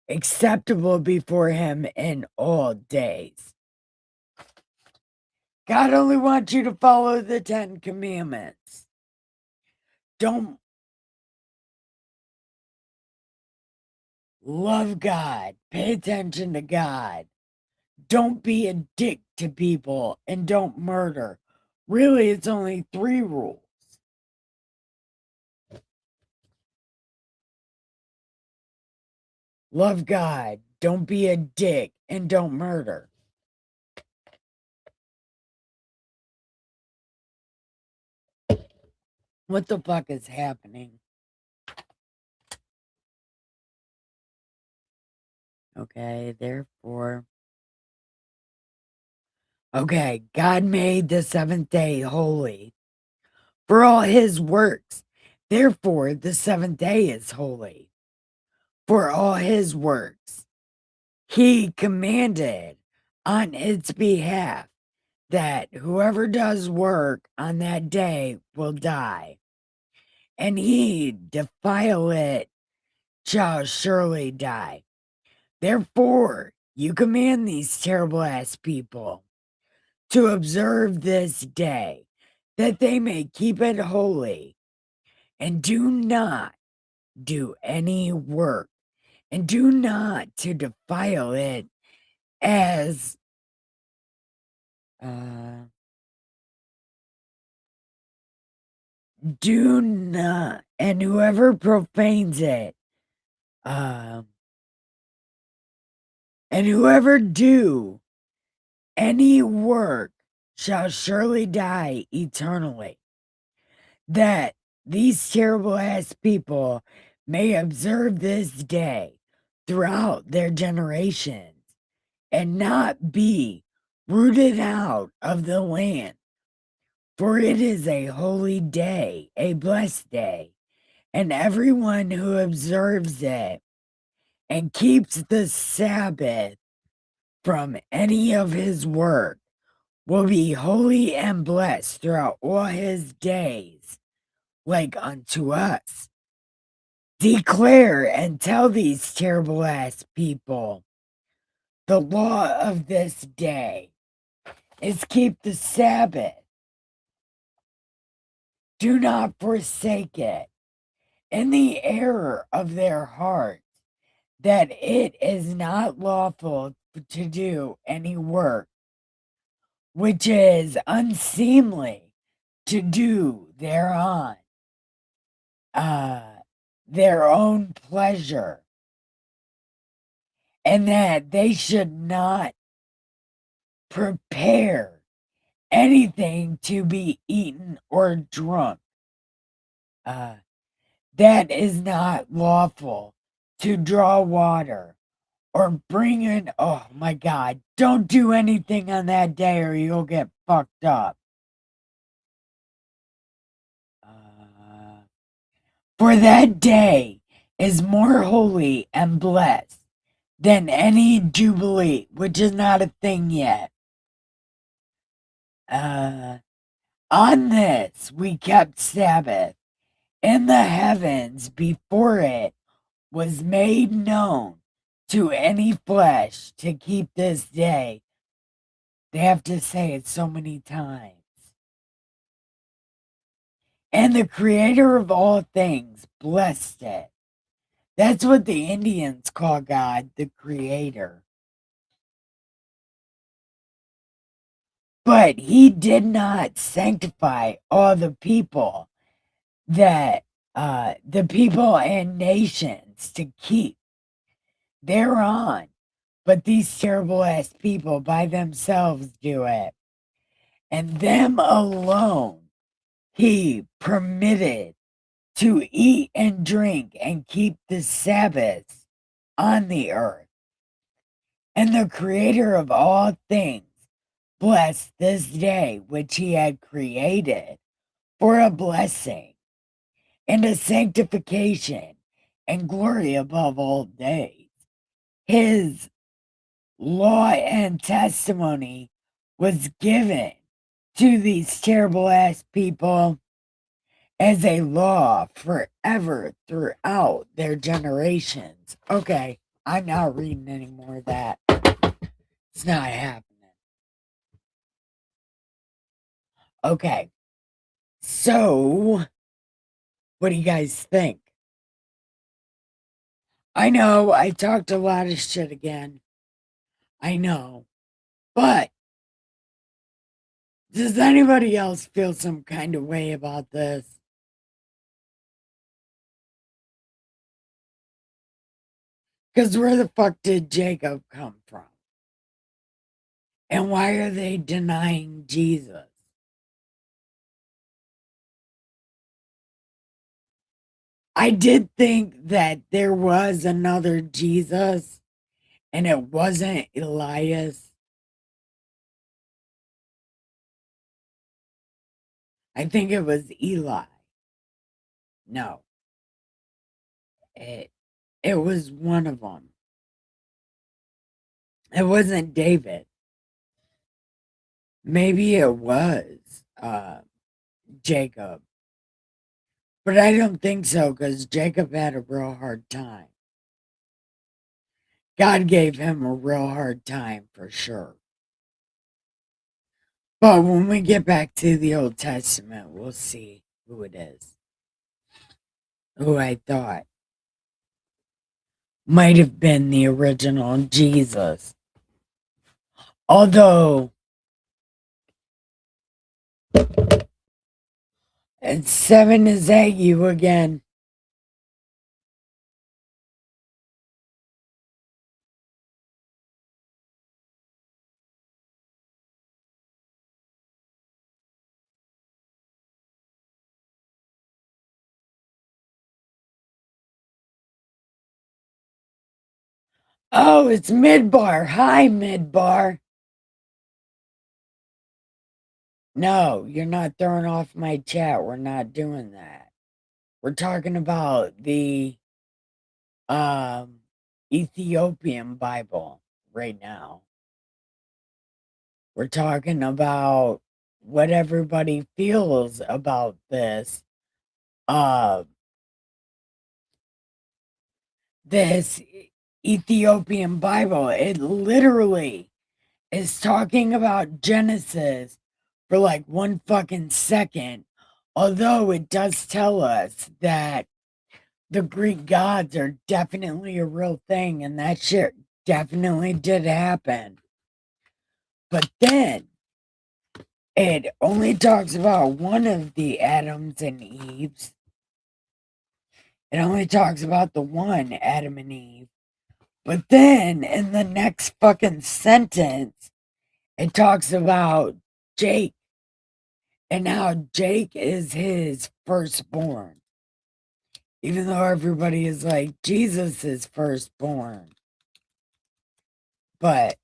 acceptable before him in all days. God only wants you to follow the 10 Commandments. Don't love God. Pay attention to God. Don't be a dick to people and don't murder. Really, it's only 3 rules. Love God. Don't be a dick and don't murder. What the fuck is happening? Okay, therefore. Okay, God made the 7th day holy for all his works. Therefore, the 7th day is holy for all his works. He commanded on its behalf that whoever does work on that day will die, and he defile it shall surely die. Therefore, you command these terrible ass people to observe this day, that they may keep it holy, and do not do any work, and do not to defile it as do not, and whoever profanes it, and whoever do any work shall surely die eternally. That these terrible ass people may observe this day throughout their generations and not be rooted out of the land. For it is a holy day, a blessed day, and everyone who observes it and keeps the Sabbath from any of his work will be holy and blessed throughout all his days, like unto us. Declare and tell these terrible ass people the law of this day is keep the Sabbath. Do not forsake it in the error of their hearts, that it is not lawful to do any work which is unseemly to do thereon their own pleasure, and that they should not prepare anything to be eaten or drunk. That is not lawful to draw water or bring in. Oh my God, don't do anything on that day or you'll get fucked up. For that day is more holy and blessed than any jubilee, which is not a thing yet. On this we kept Sabbath in the heavens before it was made known to any flesh to keep this day. They have to say it so many times. And the creator of all things blessed it. That's what the Indians call God, the creator. But he did not sanctify all the people that the people and nations to keep thereon. But these terrible ass people by themselves do it. And them alone he permitted to eat and drink and keep the Sabbaths on the earth. And the creator of all things blessed this day which he had created for a blessing and a sanctification and glory above all days. His law and testimony was given to these terrible ass people as a law forever throughout their generations. Okay, I'm not reading any more of that. It's not happening. Okay, so what do you guys think? I know I talked a lot of shit again. I know. But does anybody else feel some kind of way about this? Because where the fuck did Jacob come from? And why are they denying Jesus? I did think that there was another Jesus and it wasn't Elias. I think it was Eli. No, it was one of them. It wasn't David. Maybe it was Jacob. But I don't think so because Jacob had a real hard time. God gave him a real hard time for sure. But when we get back to the Old Testament, we'll see who it is. Who I thought might have been the original Jesus. Although, and 7 is at you again. Oh, it's Midbar. Hi, Midbar. No, you're not throwing off my chat. We're not doing that. We're talking about the Ethiopian Bible right now. We're talking about what everybody feels about this this Ethiopian Bible. It literally is talking about Genesis for like 1 fucking second, although it does tell us that the Greek gods are definitely a real thing and that shit definitely did happen. But then it only talks about one of the Adams and Eves. It only talks about the one Adam and Eve. But then in the next fucking sentence, it talks about Jake and how Jake is his firstborn. Even though everybody is like, Jesus is firstborn. But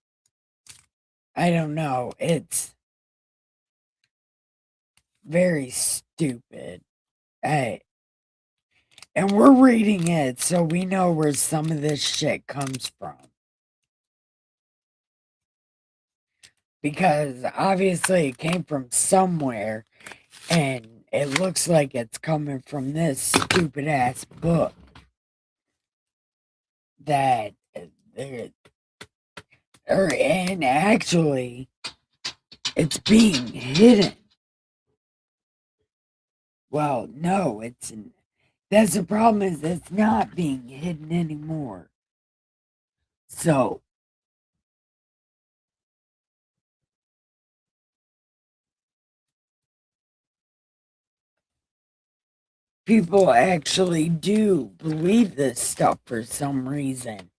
I don't know. It's very stupid. And we're reading it so we know where some of this shit comes from. because obviously it came from somewhere, and it looks like it's coming from this stupid ass book that and actually it's being hidden. Well, no, that's the problem, is it's not being hidden anymore. So people actually do believe this stuff for some reason,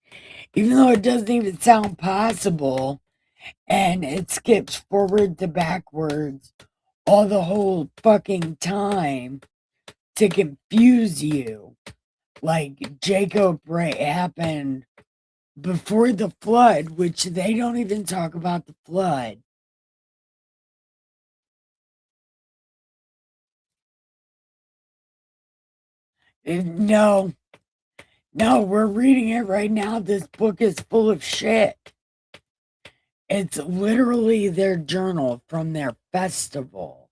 even though it doesn't even sound possible, and it skips forward to backwards all the whole fucking time to confuse you. Like Jacob right happened before the flood, which they don't even talk about the flood. No, no, we're reading it right now. This book is full of shit. It's literally their journal from their festival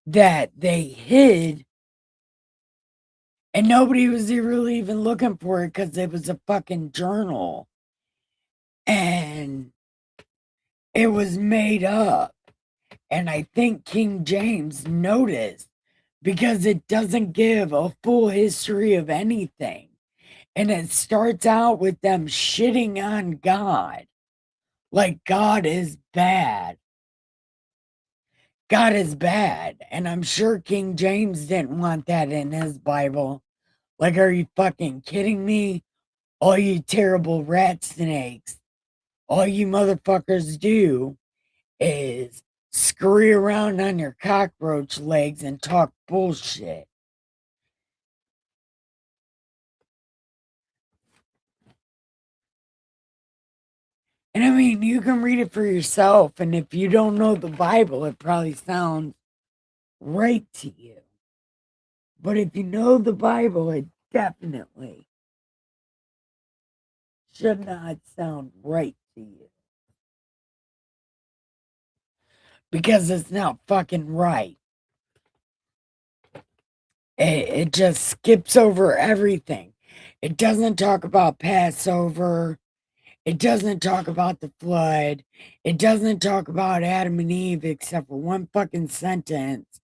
that they hid, and nobody was really even looking for it because it was a fucking journal. And it was made up. And I think King James noticed, because it doesn't give a full history of anything. And it starts out with them shitting on God. Like God is bad. God is bad. And I'm sure King James didn't want that in his Bible. Like, are you fucking kidding me? All you terrible rat snakes, all you motherfuckers do is scurry around on your cockroach legs and talk bullshit. And I mean, you can read it for yourself, and if you don't know the Bible, it probably sounds right to you. But if you know the Bible, it definitely should not sound right to you. Because it's not fucking right. It just skips over everything. It doesn't talk about Passover. It doesn't talk about the flood. It doesn't talk about Adam and Eve except for one fucking sentence.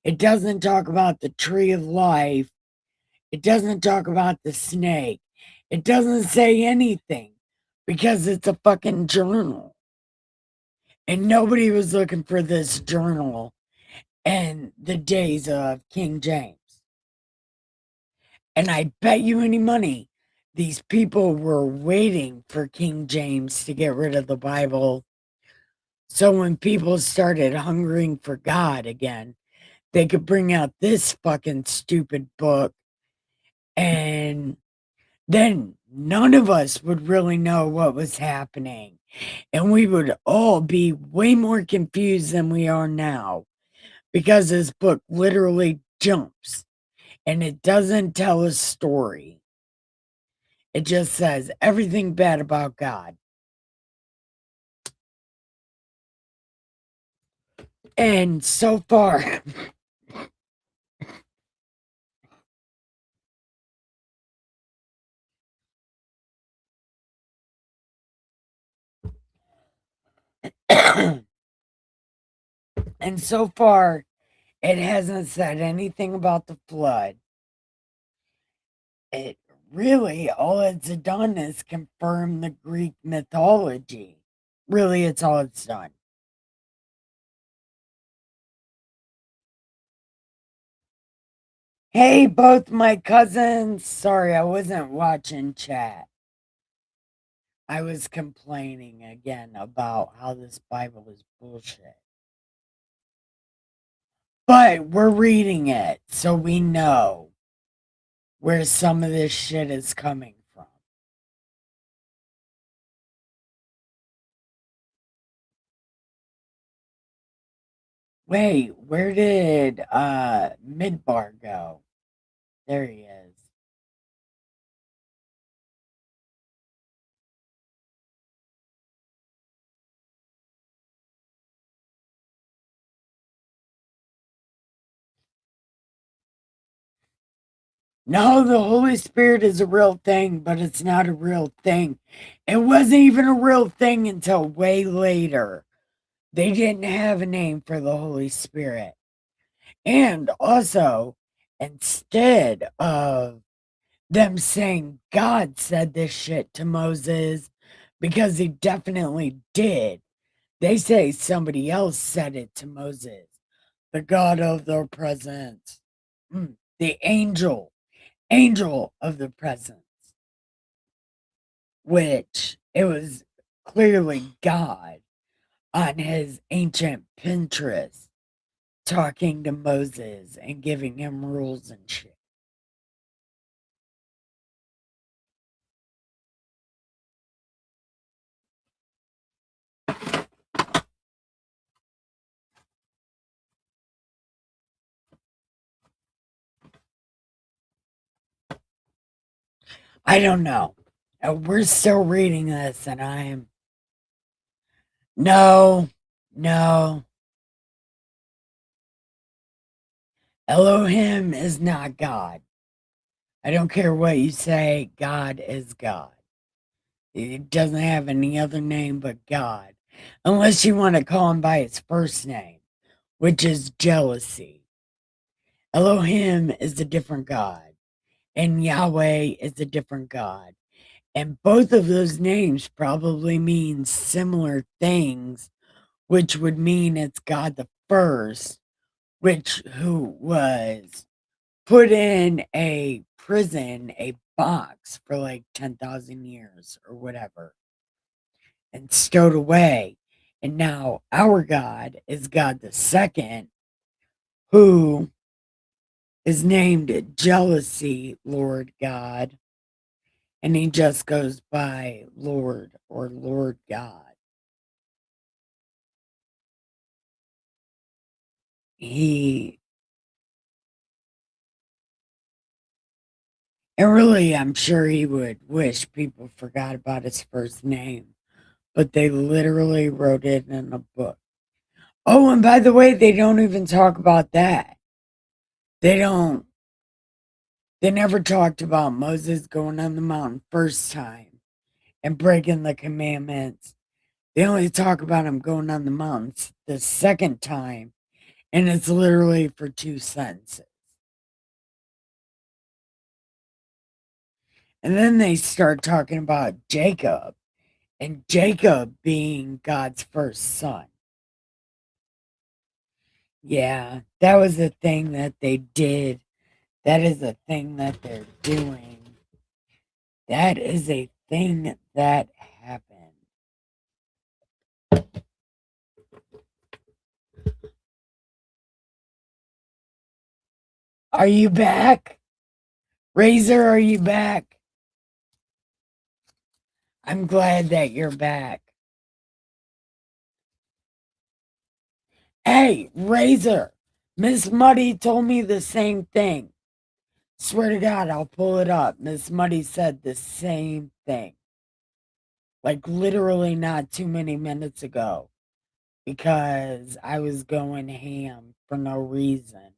It doesn't talk about the tree of life. It doesn't talk about the snake. It doesn't say anything because it's a fucking journal. And nobody was looking for this journal in the days of King James. And I bet you any money these people were waiting for King James to get rid of the Bible. So when people started hungering for God again, they could bring out this fucking stupid book, and then none of us would really know what was happening. And we would all be way more confused than we are now, because this book literally jumps and it doesn't tell a story. It just says everything bad about God. And so far, and so far, it hasn't said anything about the flood. It really, all it's done is confirm the Greek mythology. Really, it's all it's done. Hey, both my cousins. Sorry, I wasn't watching chat. I was complaining again about how this Bible is bullshit. But we're reading it, so we know where some of this shit is coming from. Wait, where did Midbar go? There he is. No, the Holy Spirit is a real thing, but it's not a real thing. It wasn't even a real thing until way later. They didn't have a name for the Holy Spirit. And also, instead of them saying God said this shit to Moses, because he definitely did, they say somebody else said it to Moses. The God of their presence. The angel of the presence. Which it was clearly God on his ancient Pinterest talking to Moses and giving him rules and shit. I don't know. We're still reading this, and I am. No, no. Elohim is not God. I don't care what you say, God is God. It doesn't have any other name but God. Unless you want to call him by his first name, which is jealousy. Elohim is a different God, and Yahweh is a different God. And both of those names probably mean similar things, which would mean it's God the first, who was put in a prison, a box for like 10,000 years or whatever, and stowed away. And now our God is God the second, who is named Jealousy Lord God, and he just goes by Lord or Lord God. He, and really, I'm sure he would wish people forgot about his first name, but they literally wrote it in a book. Oh, and by the way, they don't even talk about that. They don't, they never talked about Moses going on the mountain first time and breaking the commandments. They only talk about him going on the mountains the second time, and it's literally for 2 sentences. And then they start talking about Jacob, and Jacob being God's first son. Yeah, that was a thing that they did. That is a thing that they're doing. That is a thing that happened. Are you back? Razor, are you back? I'm glad that you're back. Hey, Razor, Miss Muddy told me the same thing. Swear to God, I'll pull it up. Miss Muddy said the same thing. Like literally not too many minutes ago. Because I was going ham for no reason.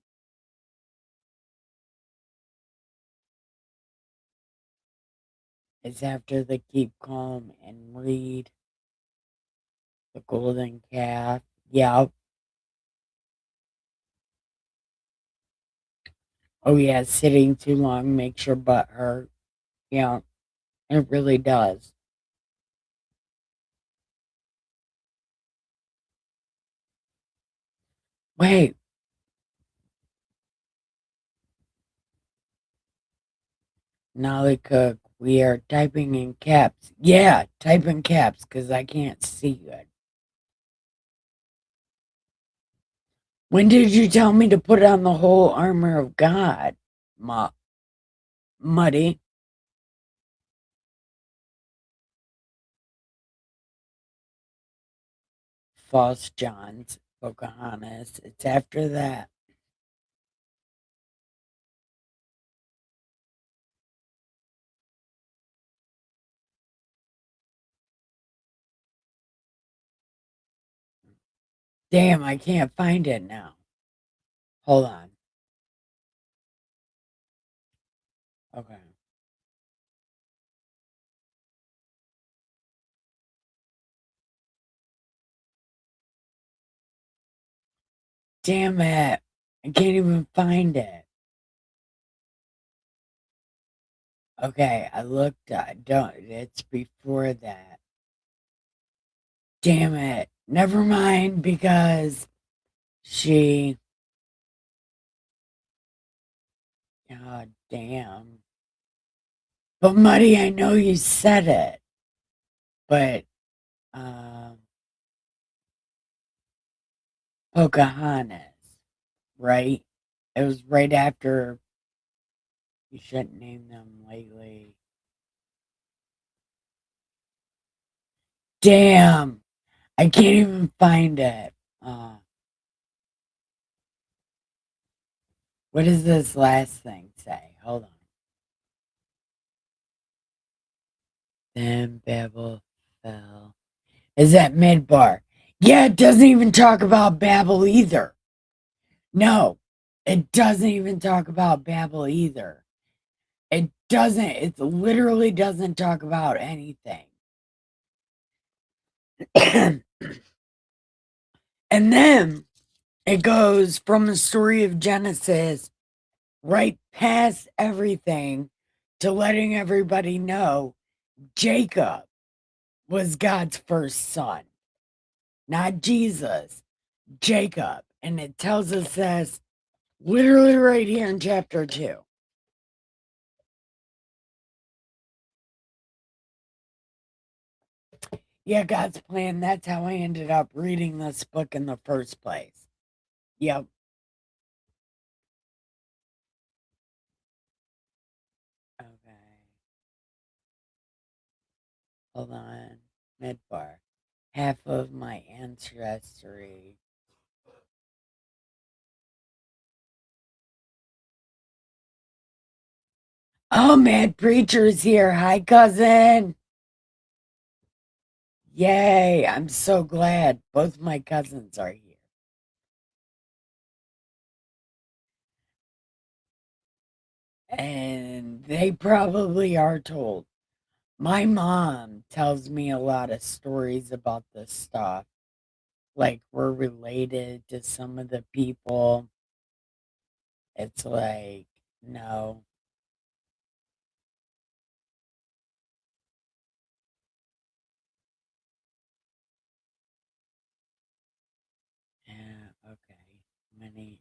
It's after the keep calm and read the golden calf. Yep. Oh yeah, sitting too long makes your butt hurt. Yeah, it really does. Wait, Nolly Cook, we are typing in caps. Yeah, type in caps because I can't see good. When did you tell me to put on the whole armor of God? Muddy. False Johns, Pocahontas. It's after that. Damn, I can't find it now. Hold on. Okay. Damn it. I can't even find it. Okay, I looked. I don't. It's before that. Damn it. Never mind because she. God damn. But Muddy, I know you said it. But, Pocahontas, right? It was right after you shouldn't name them lately. Damn. I can't even find it. What does this last thing say? Hold on. Then Babel fell. Is that Midbar? Yeah, it doesn't even talk about Babel either. No, it doesn't even talk about Babel either. It doesn't. It literally doesn't talk about anything. And then it goes from the story of Genesis right past everything to letting everybody know Jacob was God's first son, not Jesus, Jacob. And it tells us this literally right here in chapter 2. Yeah, God's plan. That's how I ended up reading this book in the first place. Yep. Okay. Hold on. Midbar. Half of my ancestry. Oh, Mad Preacher's here. Hi, cousin. Yay. I'm so glad. Both my cousins are here. And they probably are told. My mom tells me a lot of stories about this stuff. Like, we're related to some of the people. It's like, no. Yeah, okay. Many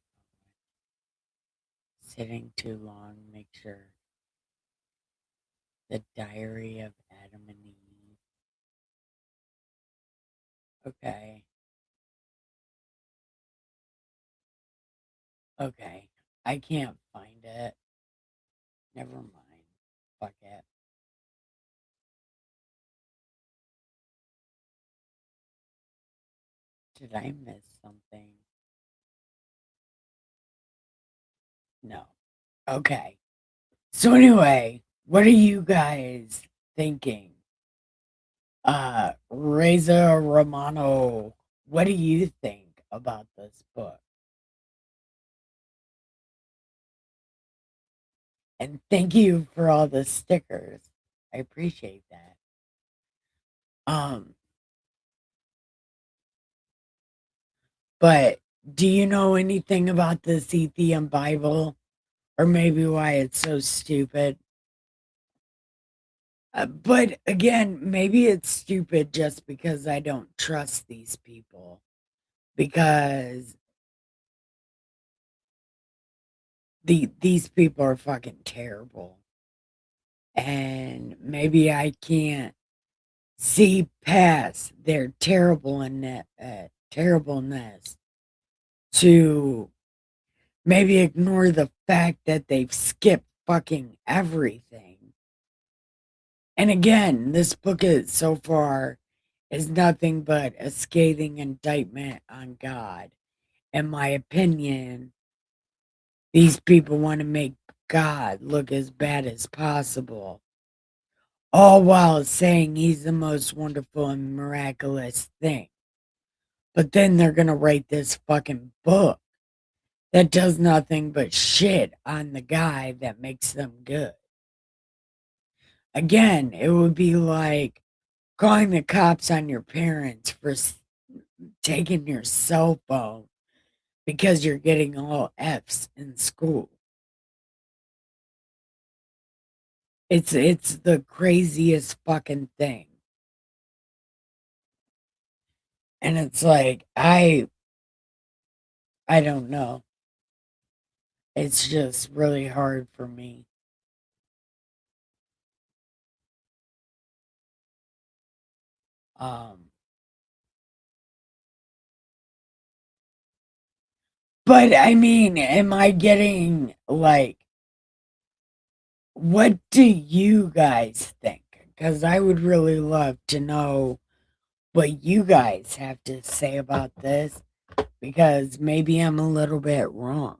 sitting too long, make sure. The Diary of Adam and Eve. Okay. Okay. I can't find it. Never mind. Fuck it. Did I miss something? No. Okay. So anyway, what are you guys thinking? Reza Romano, what do you think about this book? And thank you for all the stickers. I appreciate that. Um, but do you know anything about this Ethiopian Bible? Or maybe why it's so stupid? But again, maybe it's stupid just because I don't trust these people. Because these people are fucking terrible. And maybe I can't see past their terribleness to maybe ignore the fact that they've skipped fucking everything. And again, this book is so far is nothing but a scathing indictment on God. In my opinion, these people want to make God look as bad as possible, all while saying he's the most wonderful and miraculous thing. But then they're going to write this fucking book that does nothing but shit on the guy that makes them good. Again, it would be like calling the cops on your parents for taking your cell phone because you're getting all F's in school. It's the craziest fucking thing. And it's like I don't know. It's just really hard for me. Um but I mean, am I getting like what do you guys think? Cuz I would really love to know what you guys have to say about this because maybe I'm a little bit wrong.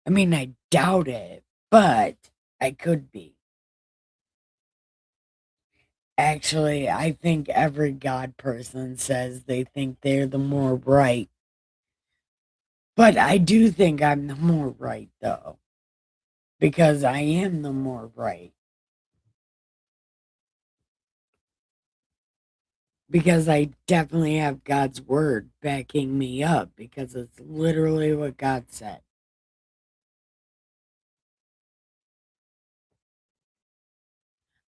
I mean, I doubt it, but I could be. Actually, I think every God person says they think they're the more right. But I do think I'm the more right, though, because I am the more right. Because I definitely have God's word backing me up because it's literally what God said.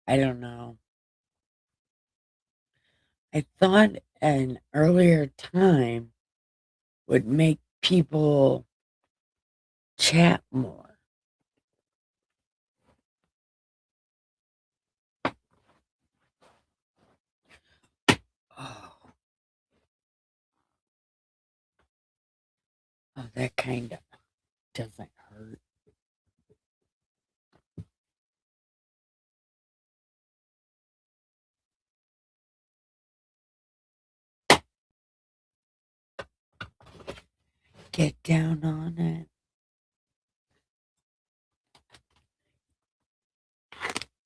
I don't know. I thought an earlier time would make people chat more. Oh, oh that kind of doesn't hurt. Get down on it.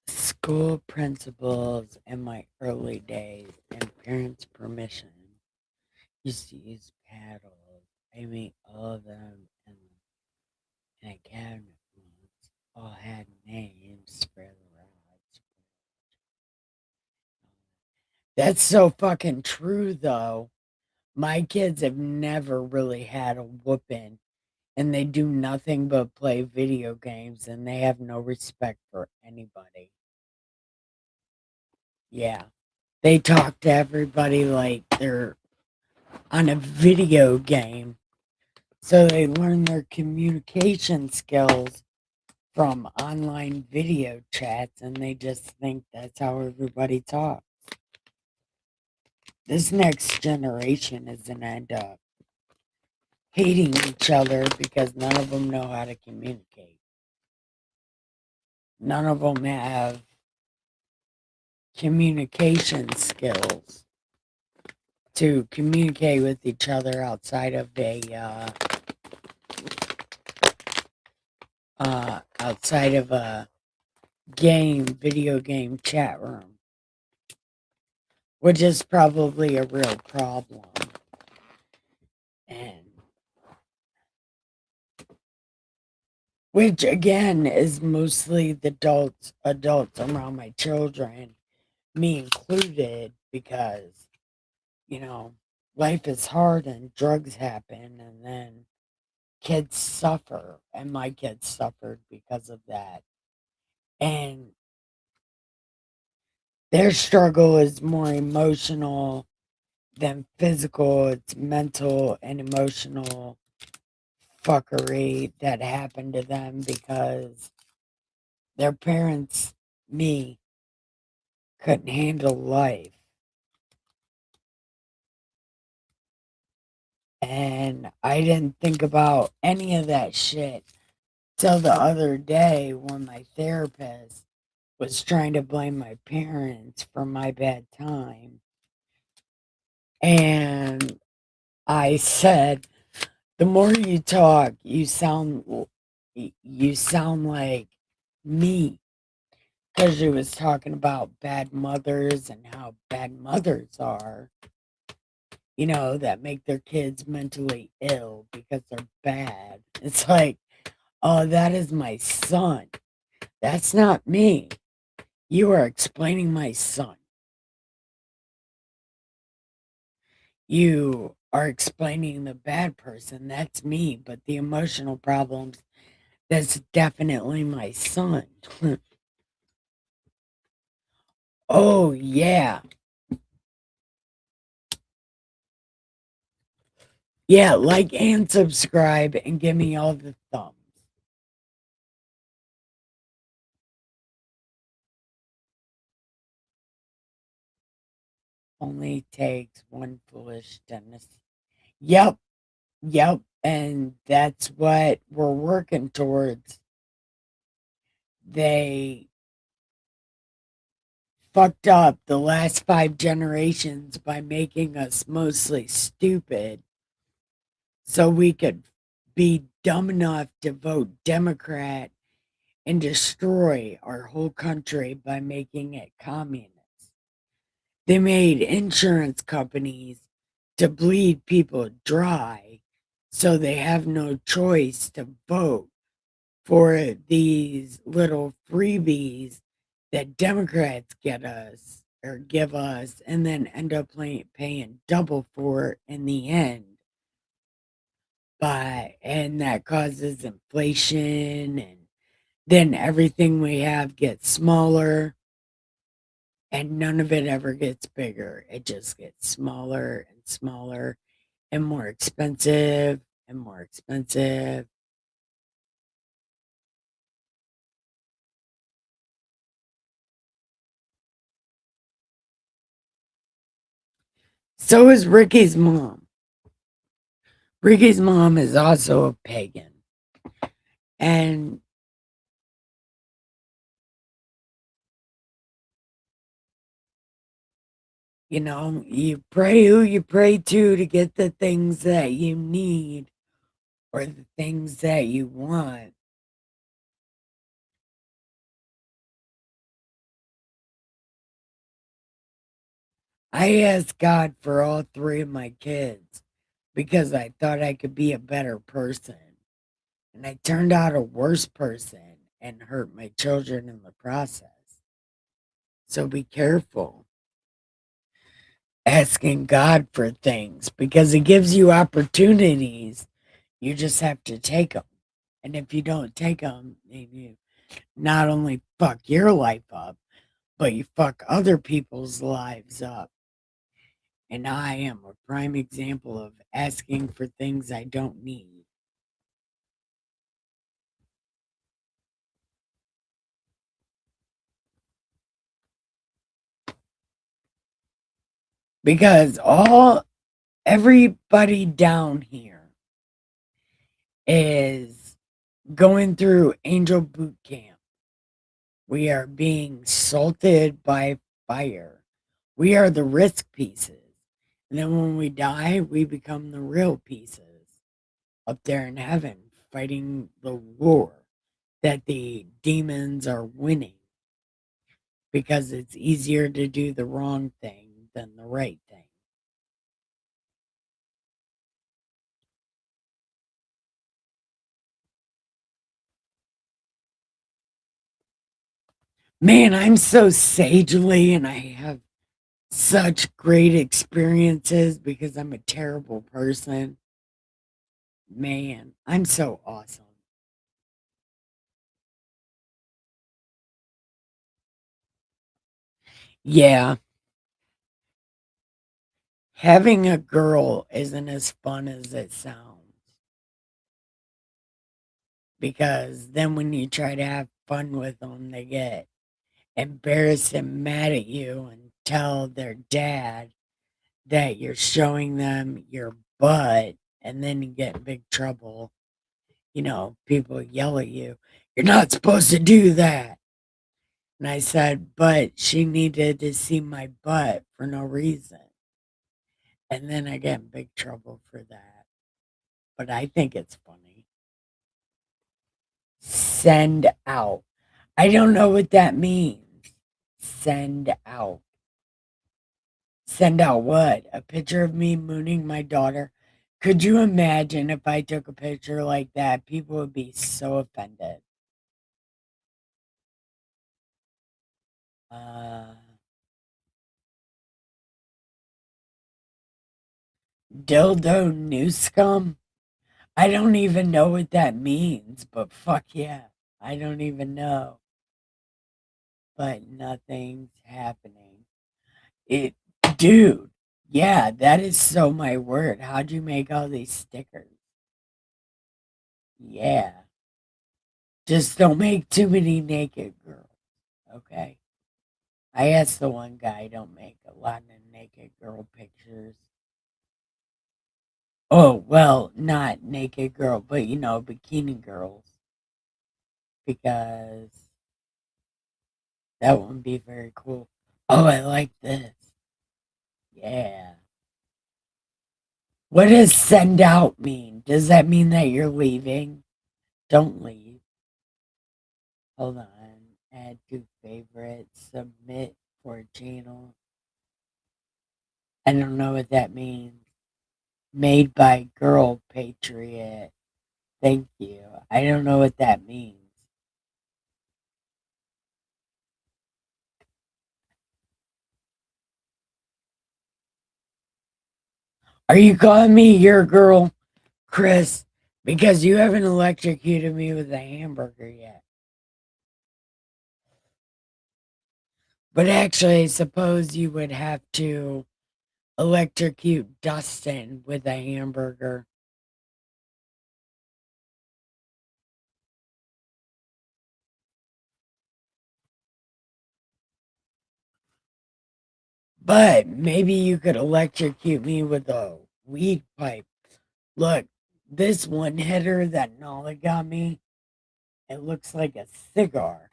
School principals in my early days and parents' permission used to use paddles. I mean, all of them in a cabinet once all had names for the rods. That's so fucking true, though. My kids have never really had a whooping, and they do nothing but play video games, and they have no respect for anybody. Yeah. They talk to everybody like they're on a video game. So they learn their communication skills from online video chats and they just think that's how everybody talks. This next generation is going to end up hating each other because none of them know how to communicate. None of them have communication skills to communicate with each other outside of a video game chat room, which is probably a real problem. And which again is mostly the adults around my children, me included, because you know life is hard and drugs happen and then kids suffer and my kids suffered because of that. And their struggle is more emotional than physical. It's mental and emotional fuckery that happened to them because their parents, me, couldn't handle life. And I didn't think about any of that shit till the other day when my therapist was trying to blame my parents for my bad time. And I said, the more you talk, you sound like me, because she was talking about bad mothers and how bad mothers are, that make their kids mentally ill because they're bad. It's like, oh, that is my son. That's not me. You are explaining my son. You are explaining the bad person. That's me. But the emotional problems, that's definitely my son. Oh, yeah. Yeah, like and subscribe and give me all the thumbs. Only takes one foolish Dennis. Yep, yep. And that's what we're working towards. They fucked up the last 5 generations by making us mostly stupid so we could be dumb enough to vote Democrat and destroy our whole country by making it communist. They made insurance companies to bleed people dry so they have no choice to vote for these little freebies that Democrats get us or give us and then end up paying double for it in the end. And that causes inflation, and then everything we have gets smaller and none of it ever gets bigger. It just gets smaller and smaller and more expensive and more expensive. So is Ricky's mom. Ricky's mom is also a pagan. And, you pray who you pray to get the things that you need or the things that you want. I asked God for all 3 of my kids because I thought I could be a better person. And I turned out a worse person and hurt my children in the process. So be careful asking God for things because He gives you opportunities. You just have to take them. And if you don't take them, you not only fuck your life up, but you fuck other people's lives up. And I am a prime example of asking for things I don't need. Because everybody down here is going through angel boot camp. We are being salted by fire. We are the risk pieces. And then when we die, we become the real pieces up there in heaven fighting the war that the demons are winning because it's easier to do the wrong thing than the right thing. Man, I'm so sagely and I have such great experiences because I'm a terrible person. Man, I'm so awesome. Yeah, having a girl isn't as fun as it sounds because then when you try to have fun with them, they get embarrassed and mad at you and tell their dad that you're showing them your butt and then you get in big trouble. People yell at you, you're not supposed to do that. And I said, but she needed to see my butt for no reason. And then I get in big trouble for that. But I think it's funny. Send out. I don't know what that means. Send out. Send out what? A picture of me mooning my daughter? Could you imagine if I took a picture like that? People would be so offended. Uh, dildo new scum? I don't even know what that means, but fuck yeah. I don't even know. But nothing's happening. It, dude, yeah, that is so my word. How'd you make all these stickers? Yeah. Just don't make too many naked girls, okay? I asked the one guy, don't make a lot of naked girl pictures. Oh, well, not naked girl, but bikini girls, because that would be very cool. Oh, I like this. Yeah. What does send out mean? Does that mean that you're leaving? Don't leave. Hold on. Add to favorites. Submit for a channel. I don't know what that means. Made by Girl Patriot. Thank you. I don't know what that means. Are you calling me your girl, Chris? Because you haven't electrocuted me with a hamburger yet. But actually, I suppose you would have to electrocute Dustin with a hamburger. But maybe you could electrocute me with a weed pipe. Look, this one hitter that Nala got me, it looks like a cigar,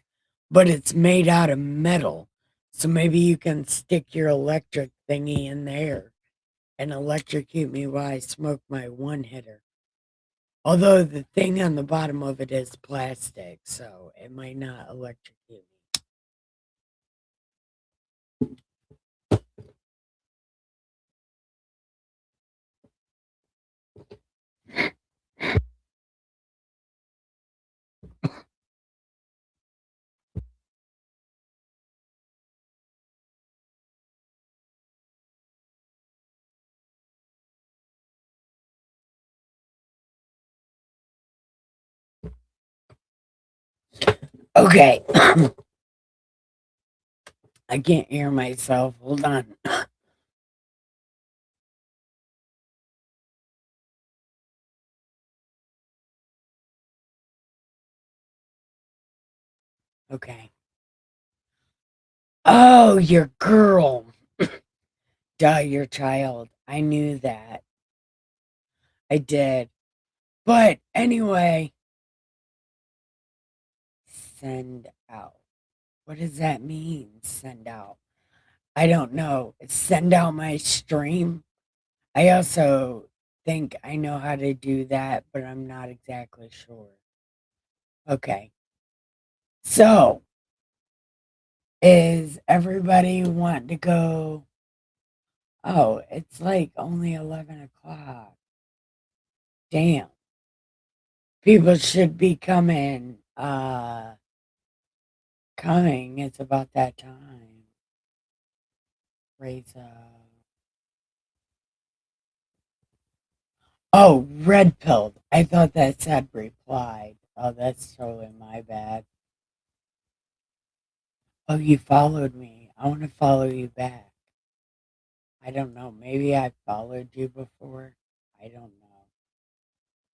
but it's made out of metal. So maybe you can stick your electric thingy in there and electrocute me while I smoke my one hitter. Although the thing on the bottom of it is plastic, so it might not electrocute me. Okay. I can't hear myself. Hold on. Okay. Oh, your girl. Duh, your child. I knew that. I did. But anyway, send out. What does that mean? Send out. I don't know. Send out my stream. I also think I know how to do that, but I'm not exactly sure. Okay. So, is everybody want to go? Oh, it's like only 11 o'clock. Damn. People should be coming. It's about that time. Raise up. Oh, red pilled. I thought that said replied. Oh, that's totally my bad. Oh, you followed me. I want to follow you back. I don't know. Maybe I followed you before. I don't know.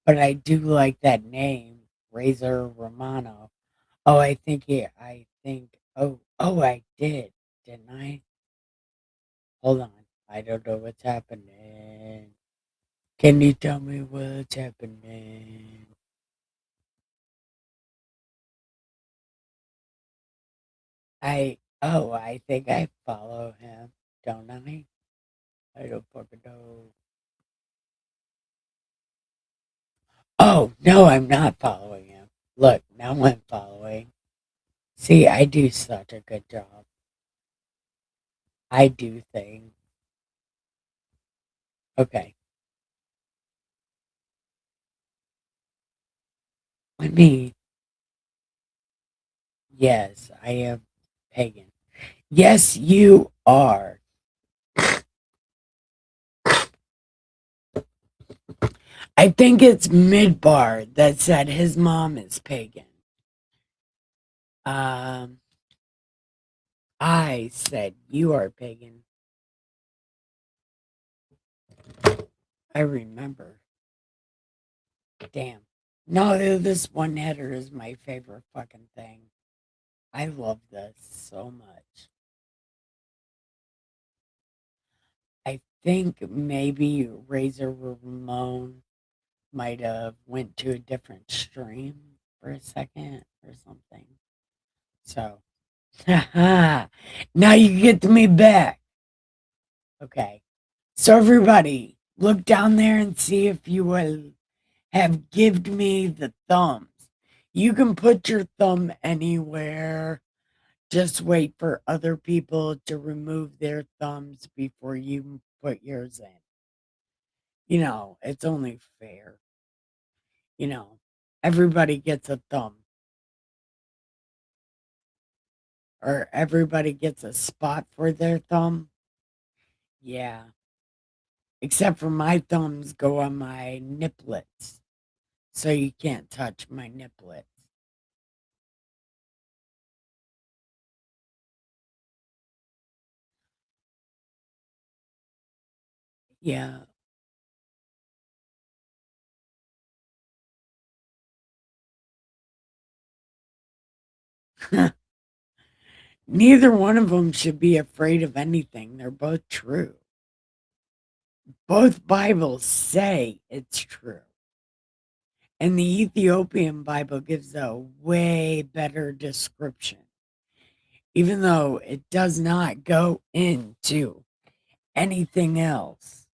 But I do like that name, Razor Romano. Oh, I think, I did, didn't I? Hold on. I don't know what's happening. Can you tell me what's happening? I think I follow him, don't I? I don't fucking know. Oh, no, I'm not following him. Look, now I'm following. See, I do such a good job. I do things. Okay. I mean, yes, I am pagan. Yes, you are. I think it's Midbar that said his mom is pagan. Um, I said you are pagan. I remember. Damn. No, this one header is my favorite fucking thing. I love this so much. I think maybe Razor Ramon might have went to a different stream for a second or something. So, now you get me back. Okay. So everybody, look down there and see if you will have gived me the thumbs. You can put your thumb anywhere. Just wait for other people to remove their thumbs before you put yours in. It's only fair. You know, everybody gets a thumb or everybody gets a spot for their thumb. Yeah. Except for my thumbs go on my niplets. So you can't touch my niplets. Yeah. Neither one of them should be afraid of anything. They're both true. Both Bibles say it's true. And the Ethiopian Bible gives a way better description, even though it does not go into anything else.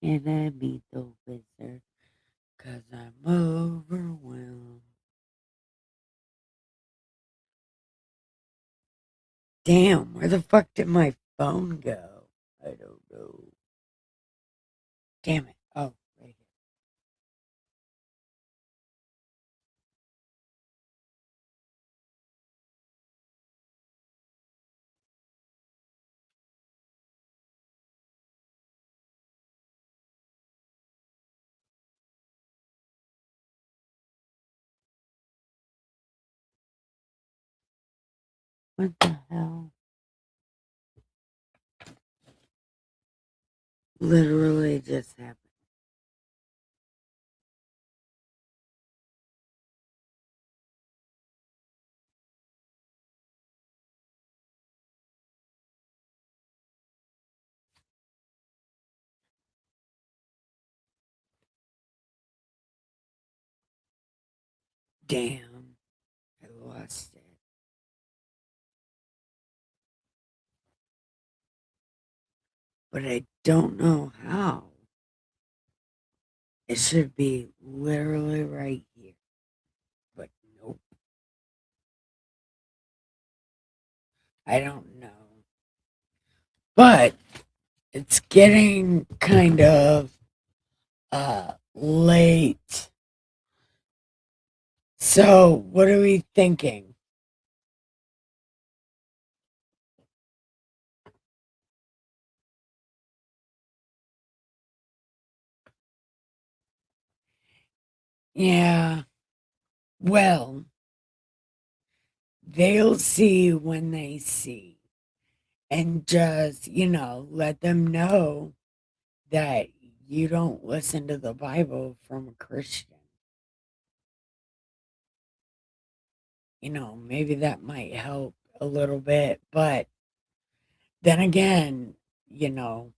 And I meet the wizard because I'm overwhelmed. Damn, where the fuck did my phone go? I don't know. Damn it. Oh, right here. What the hell? Literally just happened. Damn, I lost it. But I don't know how. It should be literally right here. But nope, I don't know. But it's getting kind of late. So what are we thinking? Yeah, well, they'll see when they see. And just, let them know that you don't listen to the Bible from a Christian. Maybe that might help a little bit. But then again, you know,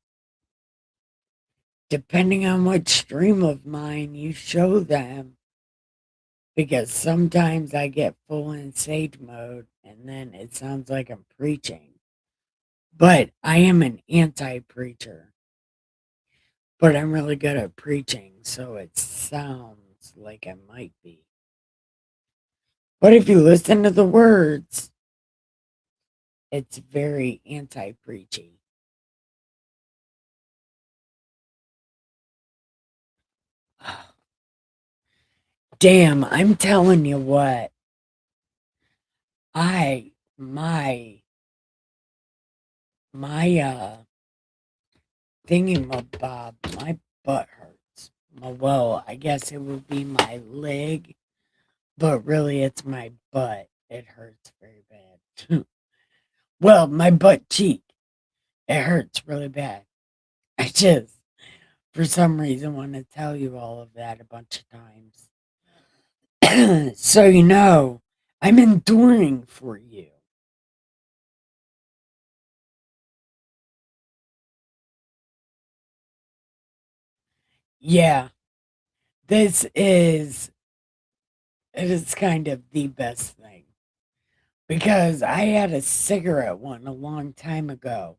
depending on what stream of mine you show them, because sometimes I get full in sage mode and then it sounds like I'm preaching. But I am an anti preacher, but I'm really good at preaching, so it sounds like I might be. But if you listen to the words, it's very anti preachy. Damn, I'm telling you what. I my my thingamabob, my butt hurts. Well, I guess it would be my leg, but really it's my butt. It hurts very bad. Well, my butt cheek. It hurts really bad. I just, for some reason, want to tell you all of that a bunch of times. So, I'm enduring for you. Yeah, this is, it is kind of the best thing because I had a cigarette one a long time ago,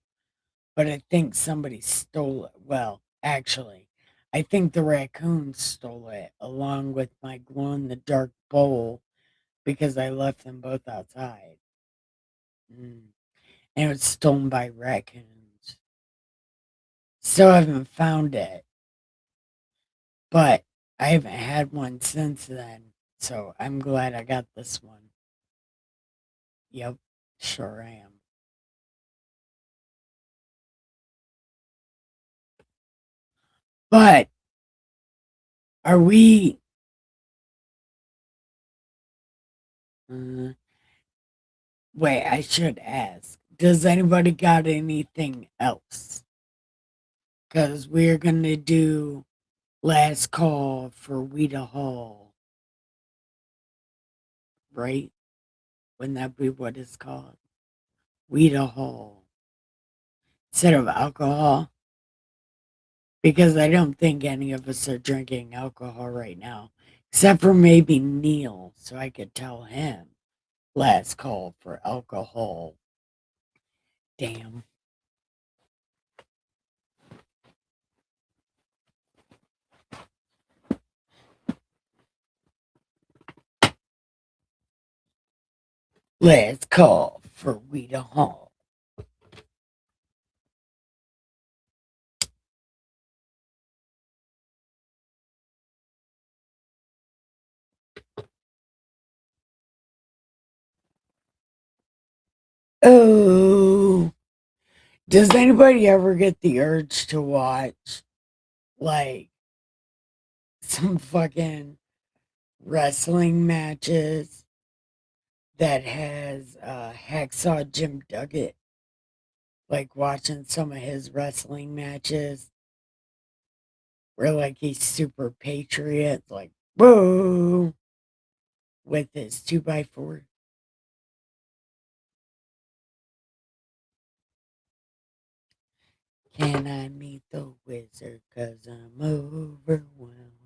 but I think somebody stole it. Well, actually, I think the raccoon stole it along with my glow in the dark bowl because I left them both outside. Mm. And it was stolen by raccoons. Still haven't found it, but I haven't had one since then. So I'm glad I got this one. Yep, sure am. But are we? Uh, wait, I should ask. Does anybody got anything else? Because we're gonna do last call for Weeda Hall, right? Wouldn't that be what it's called? Weeda Hall instead of alcohol. Because I don't think any of us are drinking alcohol right now, except for maybe Neil, so I could tell him last call for alcohol. Damn. Last call for Weeda Hall. Oh, does anybody ever get the urge to watch like some fucking wrestling matches that has Hacksaw Jim Duggan? Like watching some of his wrestling matches where like he's super patriot, like whoa, with his 2x4. Can I meet the wizard? Cause I'm overwhelmed.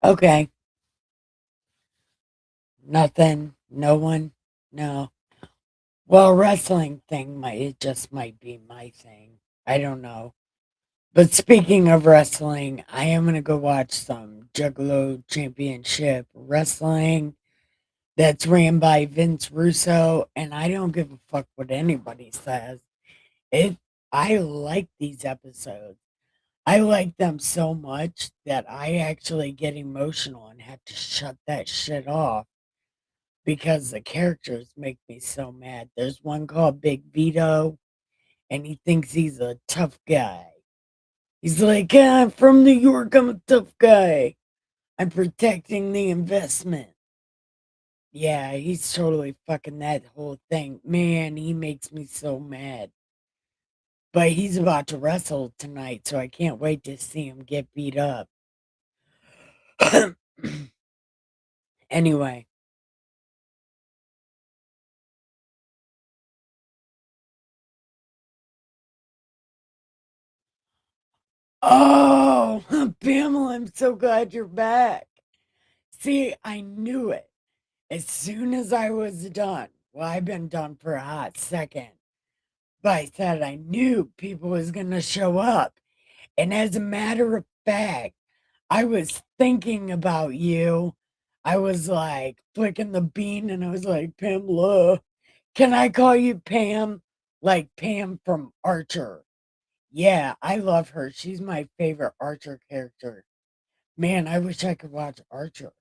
Okay, nothing, no one, no. Well, wrestling thing might it just might be my thing. I don't know. But speaking of wrestling, I am gonna go watch some Juggalo Championship wrestling that's ran by Vince Russo, and I don't give a fuck what anybody says. It I like these episodes. I like them so much that I actually get emotional and have to shut that shit off because the characters make me so mad. There's one called Big Vito, and he thinks he's a tough guy. He's like, I'm from New York, I'm a tough guy. I'm protecting the investment. Yeah, he's totally fucking that whole thing. Man, he makes me so mad. But he's about to wrestle tonight, so I can't wait to see him get beat up. Anyway. Oh, Pamela, I'm so glad you're back. See, I knew it as soon as I was done. Well, I've been done for a hot second. But I said I knew people was gonna show up. And as a matter of fact, I was thinking about you. I was like flicking the bean and I was like, Pamela, can I call you Pam? Like Pam from Archer. Yeah, I love her. She's my favorite Archer character. Man, I wish I could watch Archer.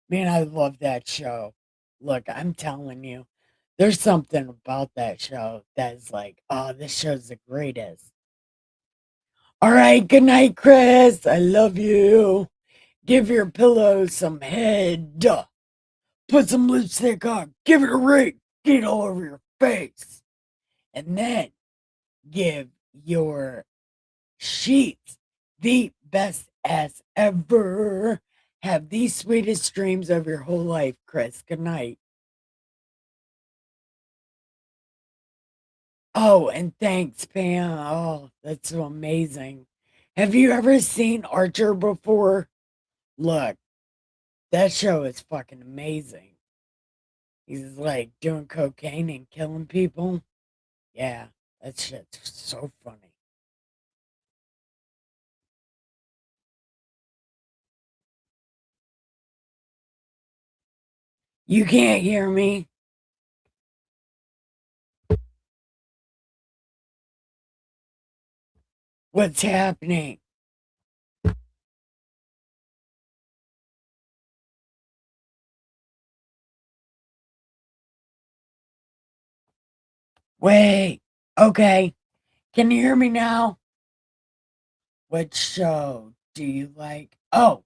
Man, I love that show. Look, I'm telling you, there's something about that show that's like, oh, this show's the greatest. All right, good night, Chris. I love you. Give your pillow some head. Put some lipstick on. Give it a ring. Get it all over your face. And then give your sheets the best ass ever. Have the sweetest dreams of your whole life, Chris. Good night. Oh, and thanks, Pam. Oh, that's so amazing. Have you ever seen Archer before? Look, that show is fucking amazing. He's like doing cocaine and killing people. Yeah, that shit's so funny. You can't hear me? What's happening? Wait. Okay. Can you hear me now? What show do you like? Oh,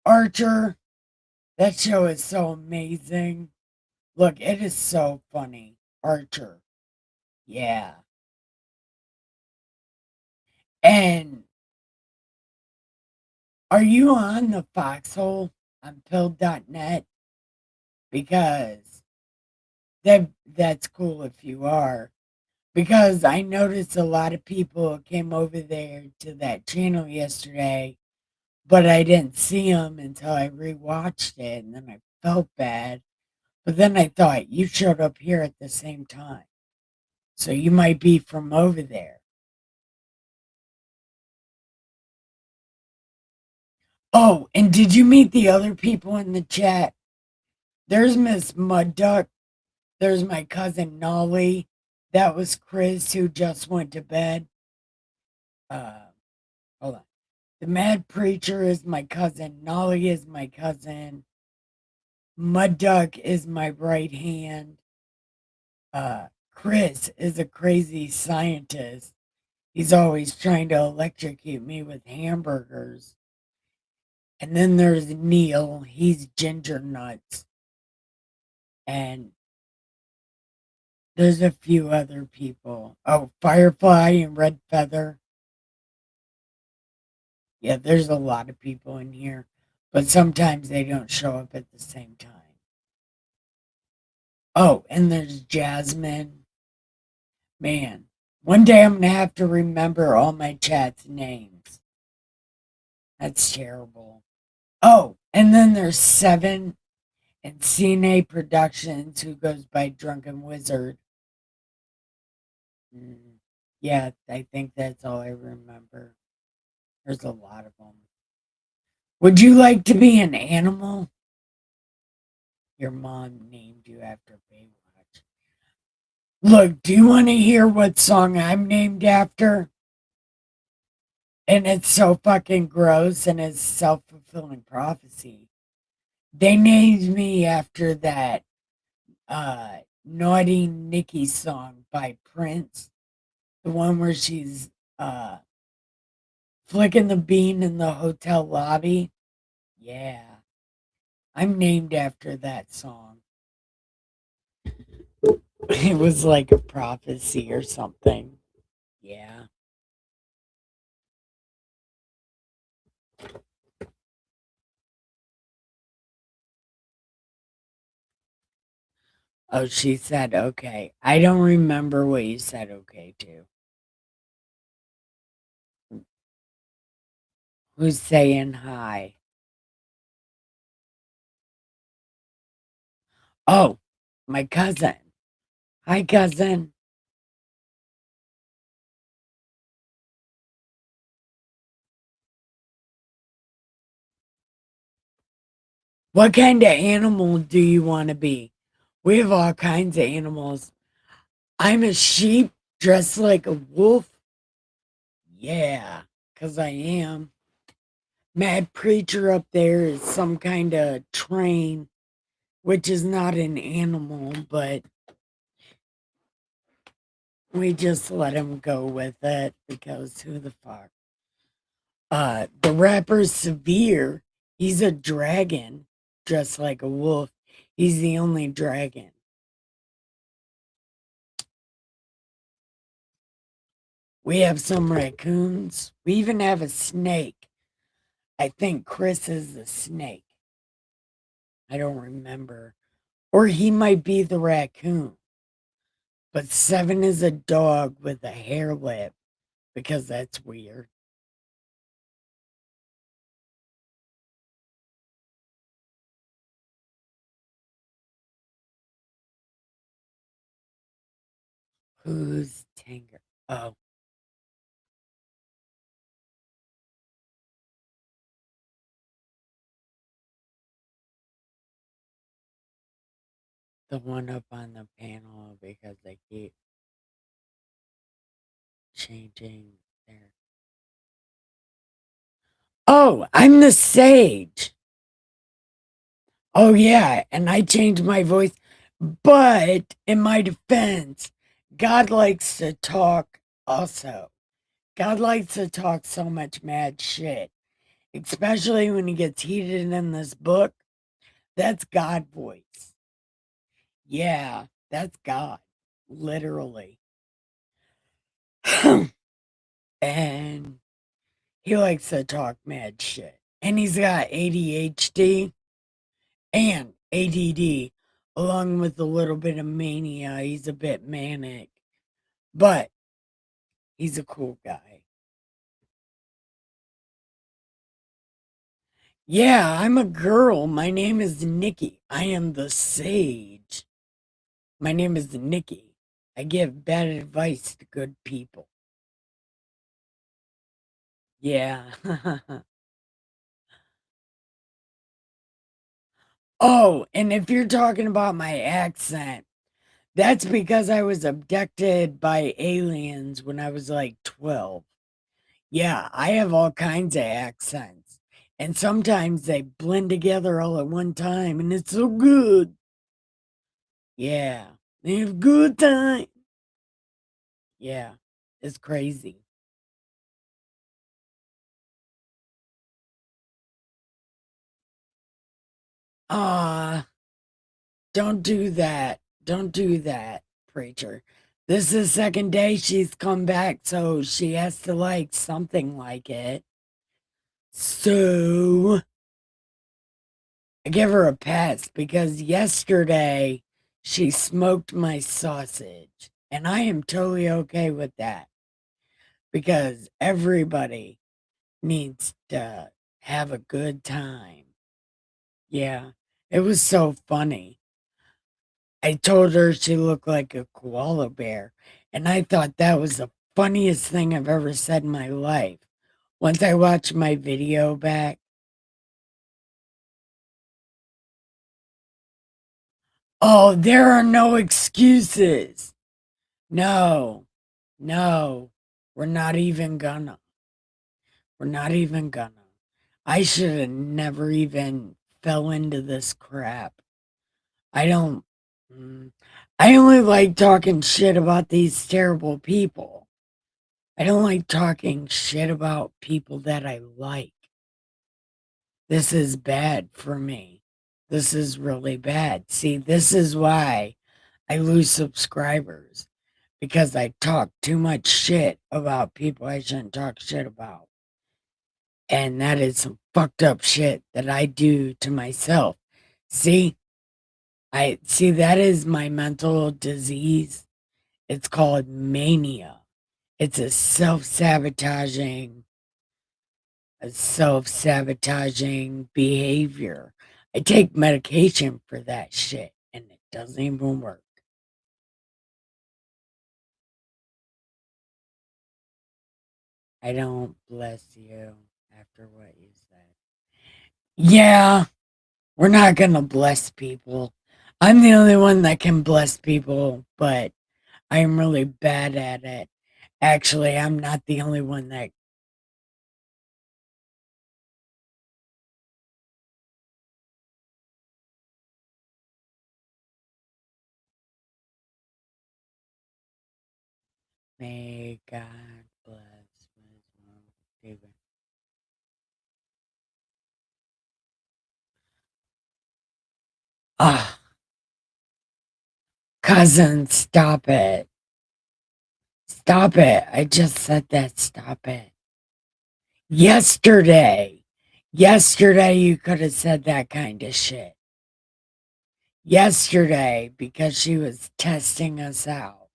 Archer. That show is so amazing. Look, it is so funny. Archer. Yeah. And are you on the foxhole on pill.net? Because that's cool if you are. Because I noticed a lot of people came over there to that channel yesterday, but I didn't see them until I rewatched it, and then I felt bad. But then I thought you showed up here at the same time, so you might be from over there. Oh, and did you meet the other people in the chat? There's Miss Mud Duck. There's my cousin Nolly. That was Chris who just went to bed. Uh, Hold on. The Mad Preacher is my cousin. Nolly is my cousin. Mud Duck is my right hand. Chris is a crazy scientist. He's always trying to electrocute me with hamburgers. And then there's Neil. He's ginger nuts. And there's a few other people. Oh, Firefly and Red Feather. Yeah, there's a lot of people in here. But sometimes they don't show up at the same time. Oh, and there's Jasmine. Man, one day I'm gonna have to remember all my chat's names. That's terrible. Oh, and then there's Seven and CNA Productions, who goes by Drunken Wizard. Mm, yeah, I think that's all I remember. There's a lot of them. Would you like to be an animal? Your mom named you after Baywatch. Look, do you want to hear what song I'm named after? And it's so fucking gross and it's self-fulfilling prophecy. They named me after that Naughty Nikki song by Prince. The one where she's flicking the bean in the hotel lobby. Yeah. I'm named after that song. It was like a prophecy or something. Yeah. Oh, she said okay. I don't remember what you said okay to. Who's saying hi? Oh, My cousin. Hi, cousin. What kind of animal do you want to be? We have all kinds of animals. I'm a sheep dressed like a wolf. Yeah, because I am. Mad Preacher up there is some kind of train, which is not an animal, but we just let him go with it because who the fuck? The rapper Severe, he's a dragon dressed like a wolf. He's the only dragon. We have some raccoons. We even have a snake. I think Chris is the snake. I don't remember. Or he might be the raccoon. But Seven is a dog with a hair lip because that's weird. Who's Tanger? Oh, the one up on the panel because they keep changing their. Oh, I'm the sage. Oh, yeah. And I changed my voice. But in my defense, God likes to talk also. God likes to talk so much mad shit, especially when he gets heated in this book. That's God voice. Yeah, that's God, literally. And he likes to talk mad shit. And he's got ADHD and ADD, along with a little bit of mania. He's a bit manic, but he's a cool guy. Yeah, I'm a girl. My name is Nikki. I am the sage. My name is Nikki. I give bad advice to good people. Yeah. Oh, and if you're talking about my accent, that's because I was abducted by aliens when I was like 12. Yeah, I have all kinds of accents. And sometimes they blend together all at one time, and it's so good. Yeah, they have good time. Yeah, it's crazy. Ah, don't do that. Don't do that, preacher. This is the second day she's come back, so she has to like something like it. So I give her a pass because yesterday she smoked my sausage, and I am totally okay with that because everybody needs to have a good time. Yeah, it was so funny. I told her she looked like a koala bear, and I thought that was the funniest thing I've ever said in my life. Once I watched my video back, oh, there are no excuses. No, no, we're not even gonna. We're not even gonna. I should have never even fell into this crap. I don't. mm, I only like talking shit about these terrible people. I don't like talking shit about people that I like. This is bad for me. This is really bad. See, this is why I lose subscribers because I talk too much shit about people I shouldn't talk shit about. And that is some fucked up shit that I do to myself. See, I see that is my mental disease. It's called mania. It's a self sabotaging behavior. I take medication for that shit and it doesn't even work. I don't bless you after what you said. Yeah, we're not gonna bless people. I'm the only one that can bless people, but I'm really bad at it. Actually, I'm not the only one that. May God bless David. Ah, cousin, stop it. Stop it. I just said that. Stop it. Yesterday. Yesterday, you could have said that kind of shit. Yesterday, because she was testing us out.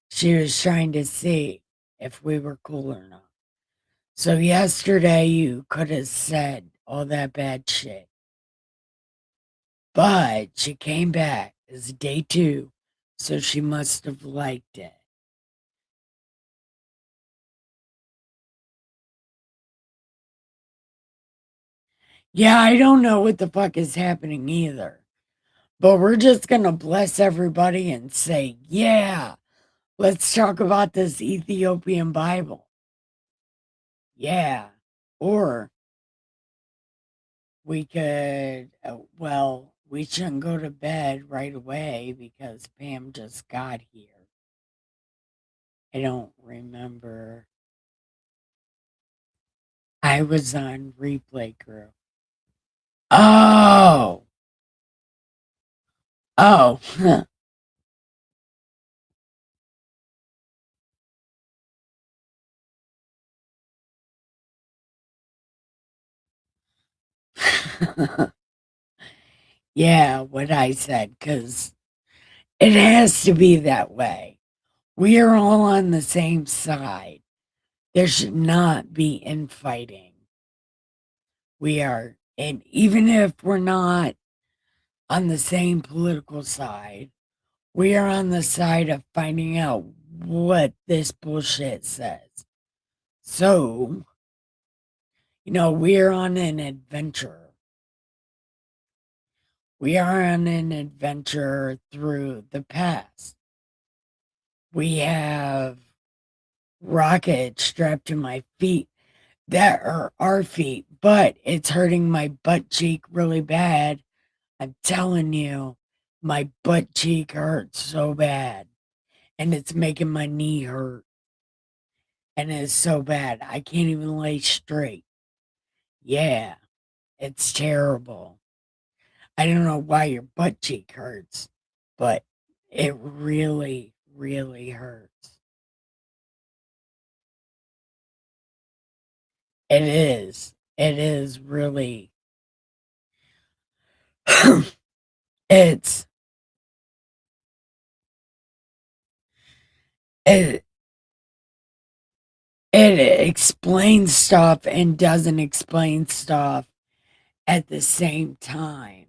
She was trying to see if we were cool or not. So yesterday, you could have said all that bad shit. But she came back. It's day 2. So she must have liked it. Yeah, I don't know what the fuck is happening either. But we're just going to bless everybody and say, yeah, let's talk about this Ethiopian Bible. Yeah. Or we could, well, we shouldn't go to bed right away because Pam just got here. I don't remember. I was on replay crew. Oh. Oh. Yeah, what I said, because it has to be that way. We are all on the same side. There should not be infighting. We are, and even if we're not on the same political side, we are on the side of finding out what this bullshit says. So, we're on an adventure. We are on an adventure through the past. We have rockets strapped to my feet that are our feet, but it's hurting my butt cheek really bad. I'm telling you, my butt cheek hurts so bad, and it's making my knee hurt, and it's so bad. I can't even lay straight. Yeah, it's terrible. I don't know why your butt cheek hurts, but it really, really hurts. It is. It is really. it's it, it explains stuff and doesn't explain stuff at the same time.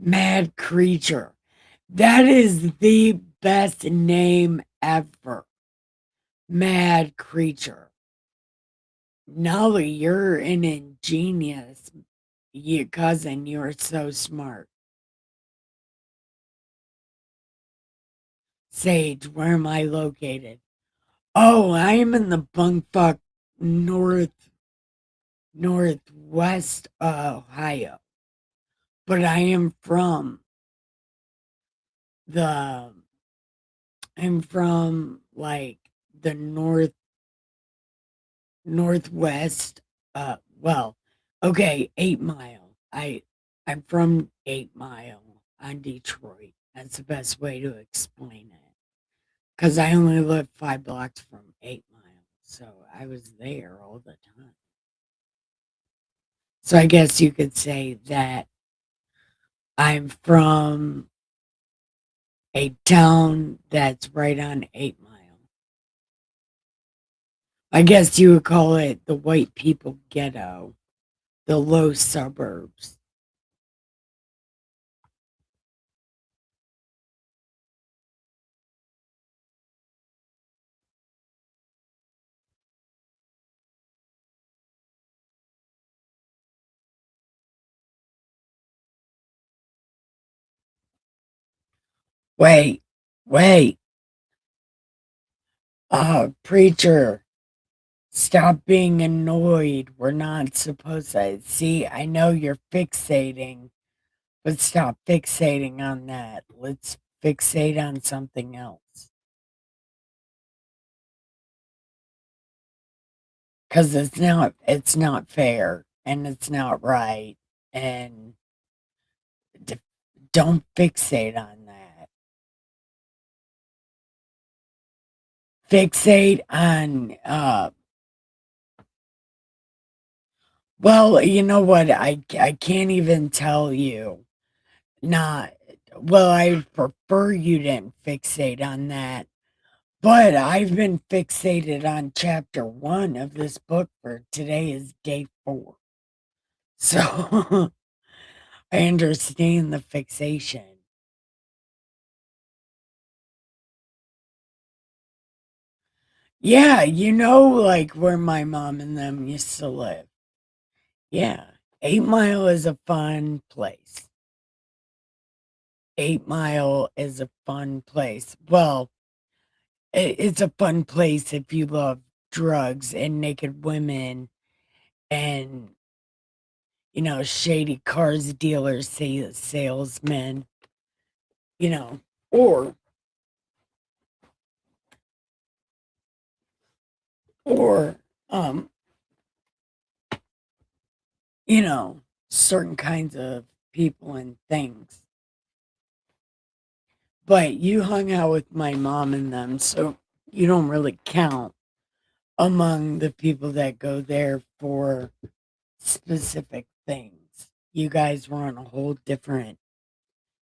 Mad Creature. That is the best name ever. Mad Creature. Nolly, you're an ingenious. You cousin, you're so smart. Sage, where am I located? Oh, I am in the bungfuck northwest Ohio. But I am from the I'm from like the northwest, well, okay, 8 Mile. I'm from 8 Mile on Detroit. That's the best way to explain it. Because I only live 5 blocks from 8 Mile. So I was there all the time. So I guess you could say that I'm from a town that's right on 8 Mile. I guess you would call it the white people ghetto. the low suburbs. Wait, wait, preacher, stop being annoyed. We're not supposed to. See, I know you're fixating, but stop fixating on that. Let's fixate on something else. Because it's not fair and it's not right. And d- don't fixate on that. Fixate on, well, you know what? I can't even tell you. Not, well, I prefer you didn't fixate on that, but I've been fixated on chapter 1 of this book for today is day 4. So I understand the fixation. Yeah, you know, like where my mom and them used to live. Yeah, 8 Mile is a fun place. 8 Mile is a fun place. Well, it's a fun place if you love drugs and naked women and, shady cars dealers, salesmen, you know, or, or, um, you know, certain kinds of people and things. But you hung out with my mom and them, so you don't really count among the people that go there for specific things. You guys were on a whole different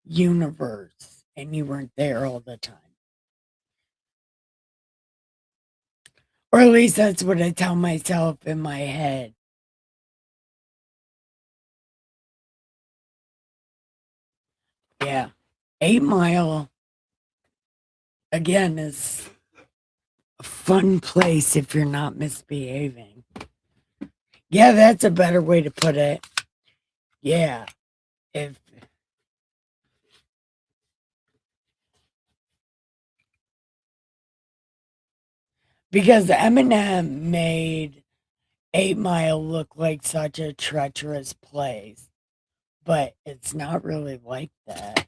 universe and you weren't there all the time. Or at least that's what I tell myself in my head. Yeah. 8 Mile, again, is a fun place if you're not misbehaving. Yeah, that's a better way to put it. Yeah. If because Eminem made 8 Mile look like such a treacherous place, but it's not really like that.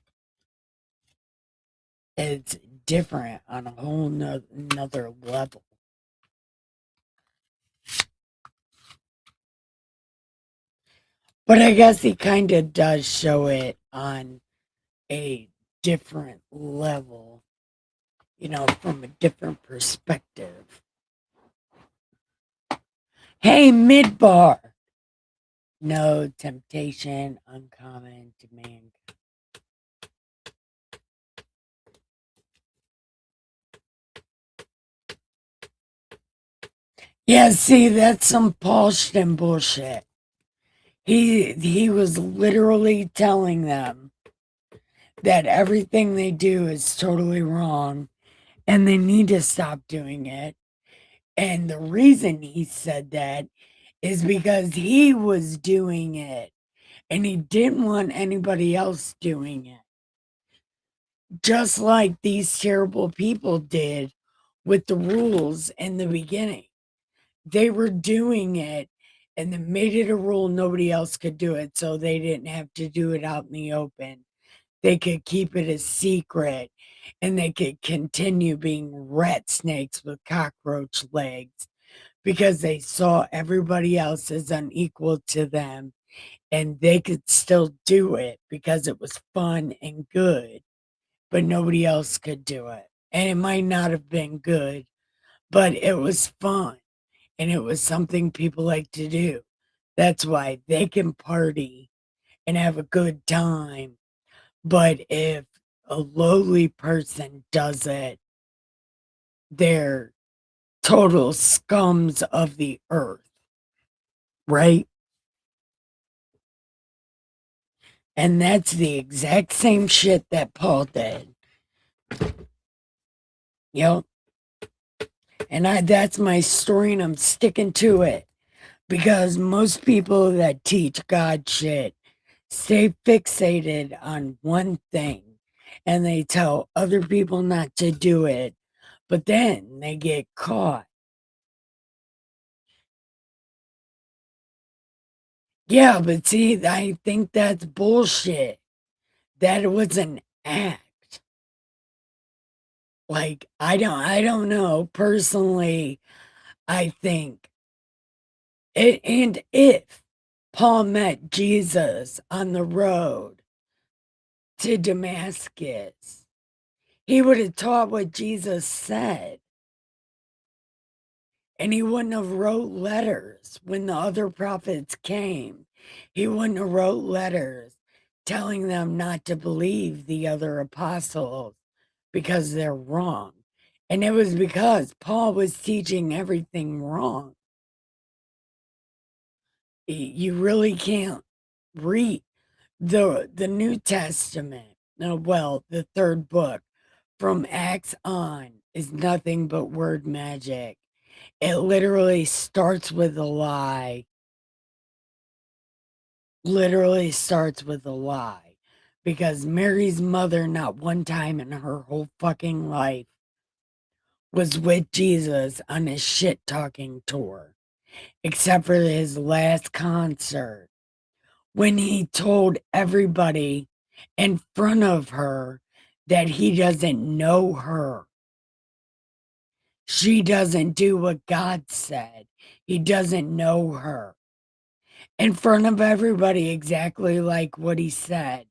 It's different on a whole another level. But I guess he kind of does show it on a different level, from a different perspective. Hey, Midbar! No temptation, uncommon, demand. Yeah, see, that's some Paulston bullshit. He was literally telling them that everything they do is totally wrong and they need to stop doing it. And the reason he said that is because he was doing it and he didn't want anybody else doing it. Just like these terrible people did with the rules in the beginning. They were doing it and then made it a rule nobody else could do it, so they didn't have to do it out in the open. They could keep it a secret and they could continue being rat snakes with cockroach legs because they saw everybody else as unequal to them and they could still do it because it was fun and good, but nobody else could do it. And it might not have been good, but it was fun and it was something people like to do. That's why they can party and have a good time. But if a lowly person does it, they're total scums of the earth, right? And that's the exact same shit that Paul did. Yep. And that's my story, and I'm sticking to it. Because most people that teach God shit stay fixated on one thing and they tell other people not to do it, but then they get caught. Yeah, but see, I think that's bullshit. That it was an act. Like, I don't know. Personally, I think it, and if Paul met Jesus on the road to Damascus, he would have taught what Jesus said. And he wouldn't have wrote letters when the other prophets came. He wouldn't have wrote letters telling them not to believe the other apostles because they're wrong. And it was because Paul was teaching everything wrong. You really can't read the New Testament. No, well, the third book from Acts on is nothing but word magic. It literally starts with a lie. Literally starts with a lie. Because Mary's mother, not one time in her whole fucking life, was with Jesus on his shit talking tour, except for his last concert when he told everybody in front of her that he doesn't know her. She doesn't do what God said. He doesn't know her. In front of everybody, exactly like what he said.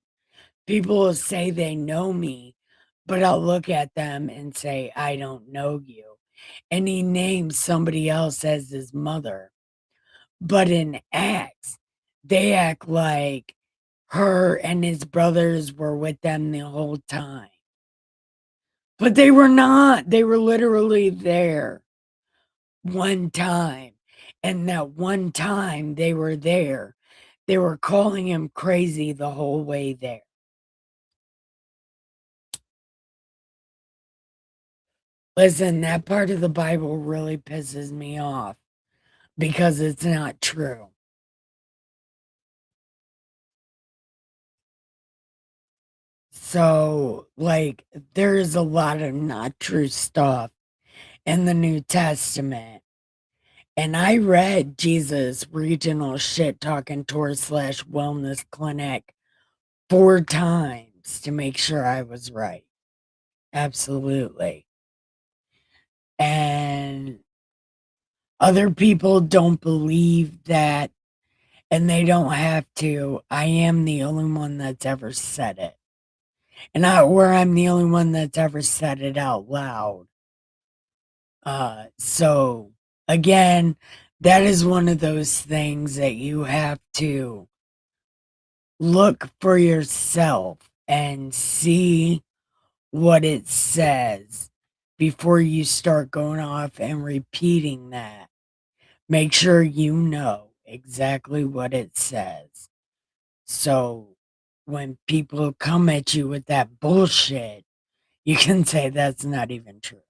People will say they know me, but I'll look at them and say, I don't know you. And he names somebody else as his mother. But in Acts, they act like her and his brothers were with them the whole time. But they were not. They were literally there one time. And that one time they were there, they were calling him crazy the whole way there. Listen, that part of the Bible really pisses me off because it's not true. So, like, there's a lot of not true stuff in the New Testament. And I read Jesus' regional shit talking tour slash wellness clinic 4 times to make sure I was right. Absolutely. And other people don't believe that, and they don't have to. I am the only one that's ever said it. And where I'm the only one that's ever said it out loud. So again, that is one of those things that you have to look for yourself and see what it says before you start going off and repeating that. Make sure you know exactly what it says. So when people come at you with that bullshit, you can say that's not even true.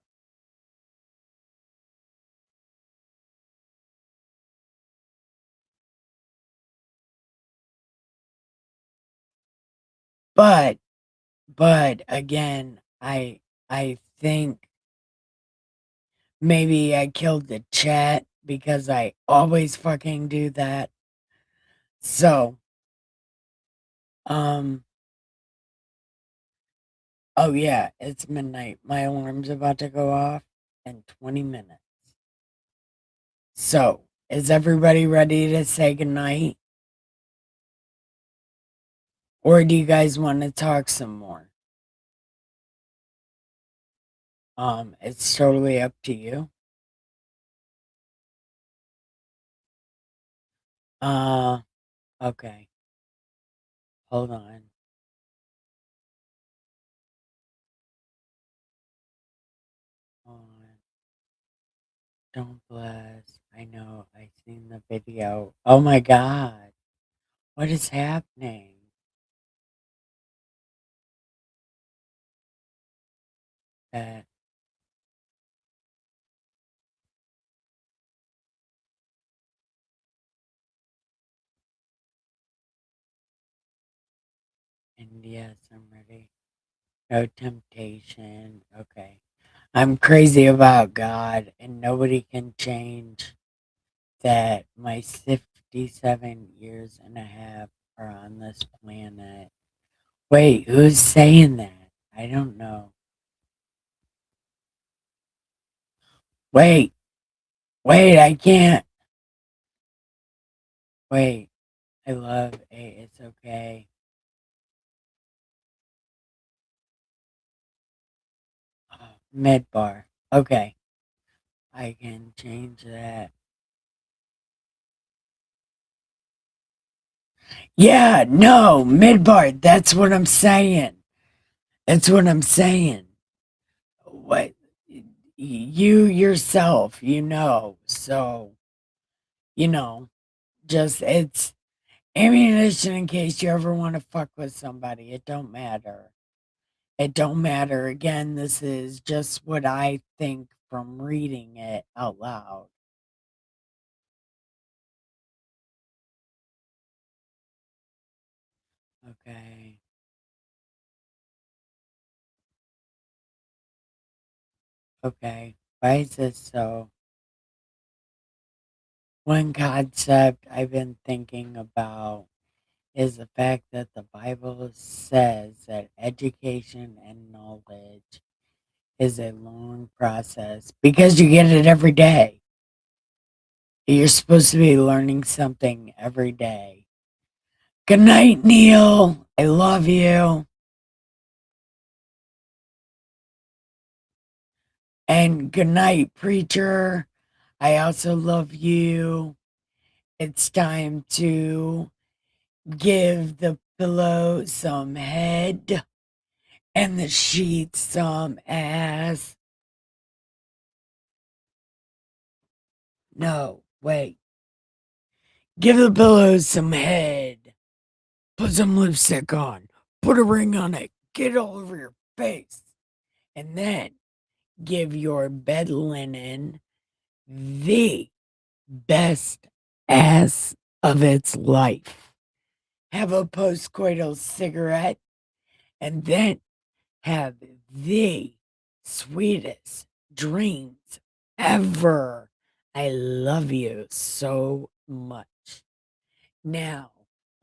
But again, I think maybe I killed the chat because I always fucking do that. So, um, oh yeah, it's midnight. My alarm's about to go off in 20 minutes. So, is everybody ready to say goodnight? Or do you guys want to talk some more? It's totally up to you. Uh, okay. Hold on. Hold on. Don't bless. I know. I seen the video. Oh my God. What is happening? that. And yes, I'm ready. No temptation. Okay. I'm crazy about God, and nobody can change that my 57 years and a half are on this planet. Wait, who's saying that? I don't know. Wait, I can't. Wait, I love It's okay. Mid bar. Okay, I can change that. Yeah, no, mid bar. That's what I'm saying. That's what I'm saying. What you yourself, so just it's ammunition in case you ever want to fuck with somebody. It don't matter. It don't matter. Again, this is just what I think from reading it out loud. Okay. Okay. Why is this so? One concept I've been thinking about is the fact that the Bible says that education and knowledge is a long process because you get it every day. You're supposed to be learning something every day. Good night, Neil. I love you. And good night, preacher. I also love you. It's time to give the pillow some head and the sheets some ass. No, wait. Give the pillows some head. Put some lipstick on. Put a ring on it. Get it all over your face. And then give your bed linen the best ass of its life. Have a postcoital cigarette and then have the sweetest dreams ever. I love you so much. Now,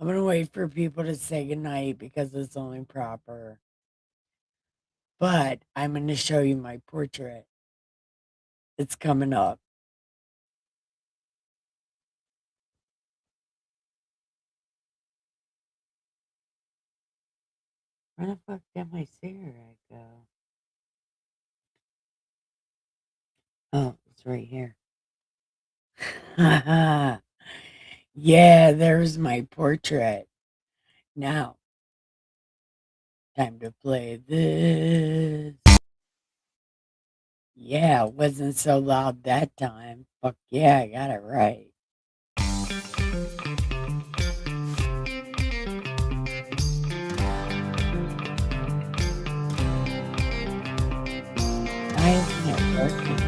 I'm going to wait for people to say goodnight because it's only proper. But I'm going to show you my portrait. It's coming up. Where the fuck did my cigarette go? Oh, it's right here. Yeah, there's my portrait. Now, time to play this. Yeah, it wasn't so loud that time. Fuck yeah, I got it right. Why isn't it working?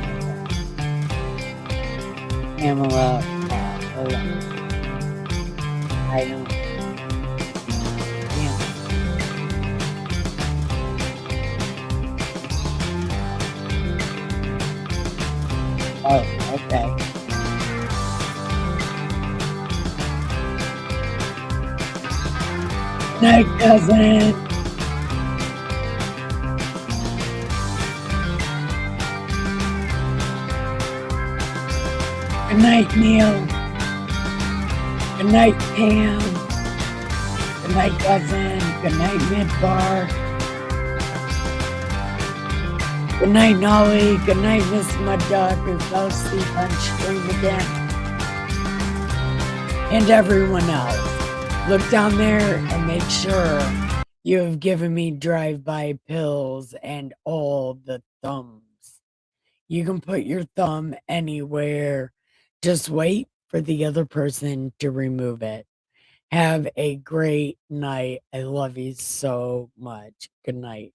Pamela, hold on. I don't. Damn. Oh, okay. Night, cousin. Good night, Neil. Good night, Pam. Good night, cousin. Good night, Midbar. Good night, Nolly. Good night, Miss Mud Dog, who fell asleep on stream again. And everyone else. Look down there and make sure you have given me drive-by pills and all the thumbs. You can put your thumb anywhere. Just wait for the other person to remove it. Have a great night. I love you so much. Good night.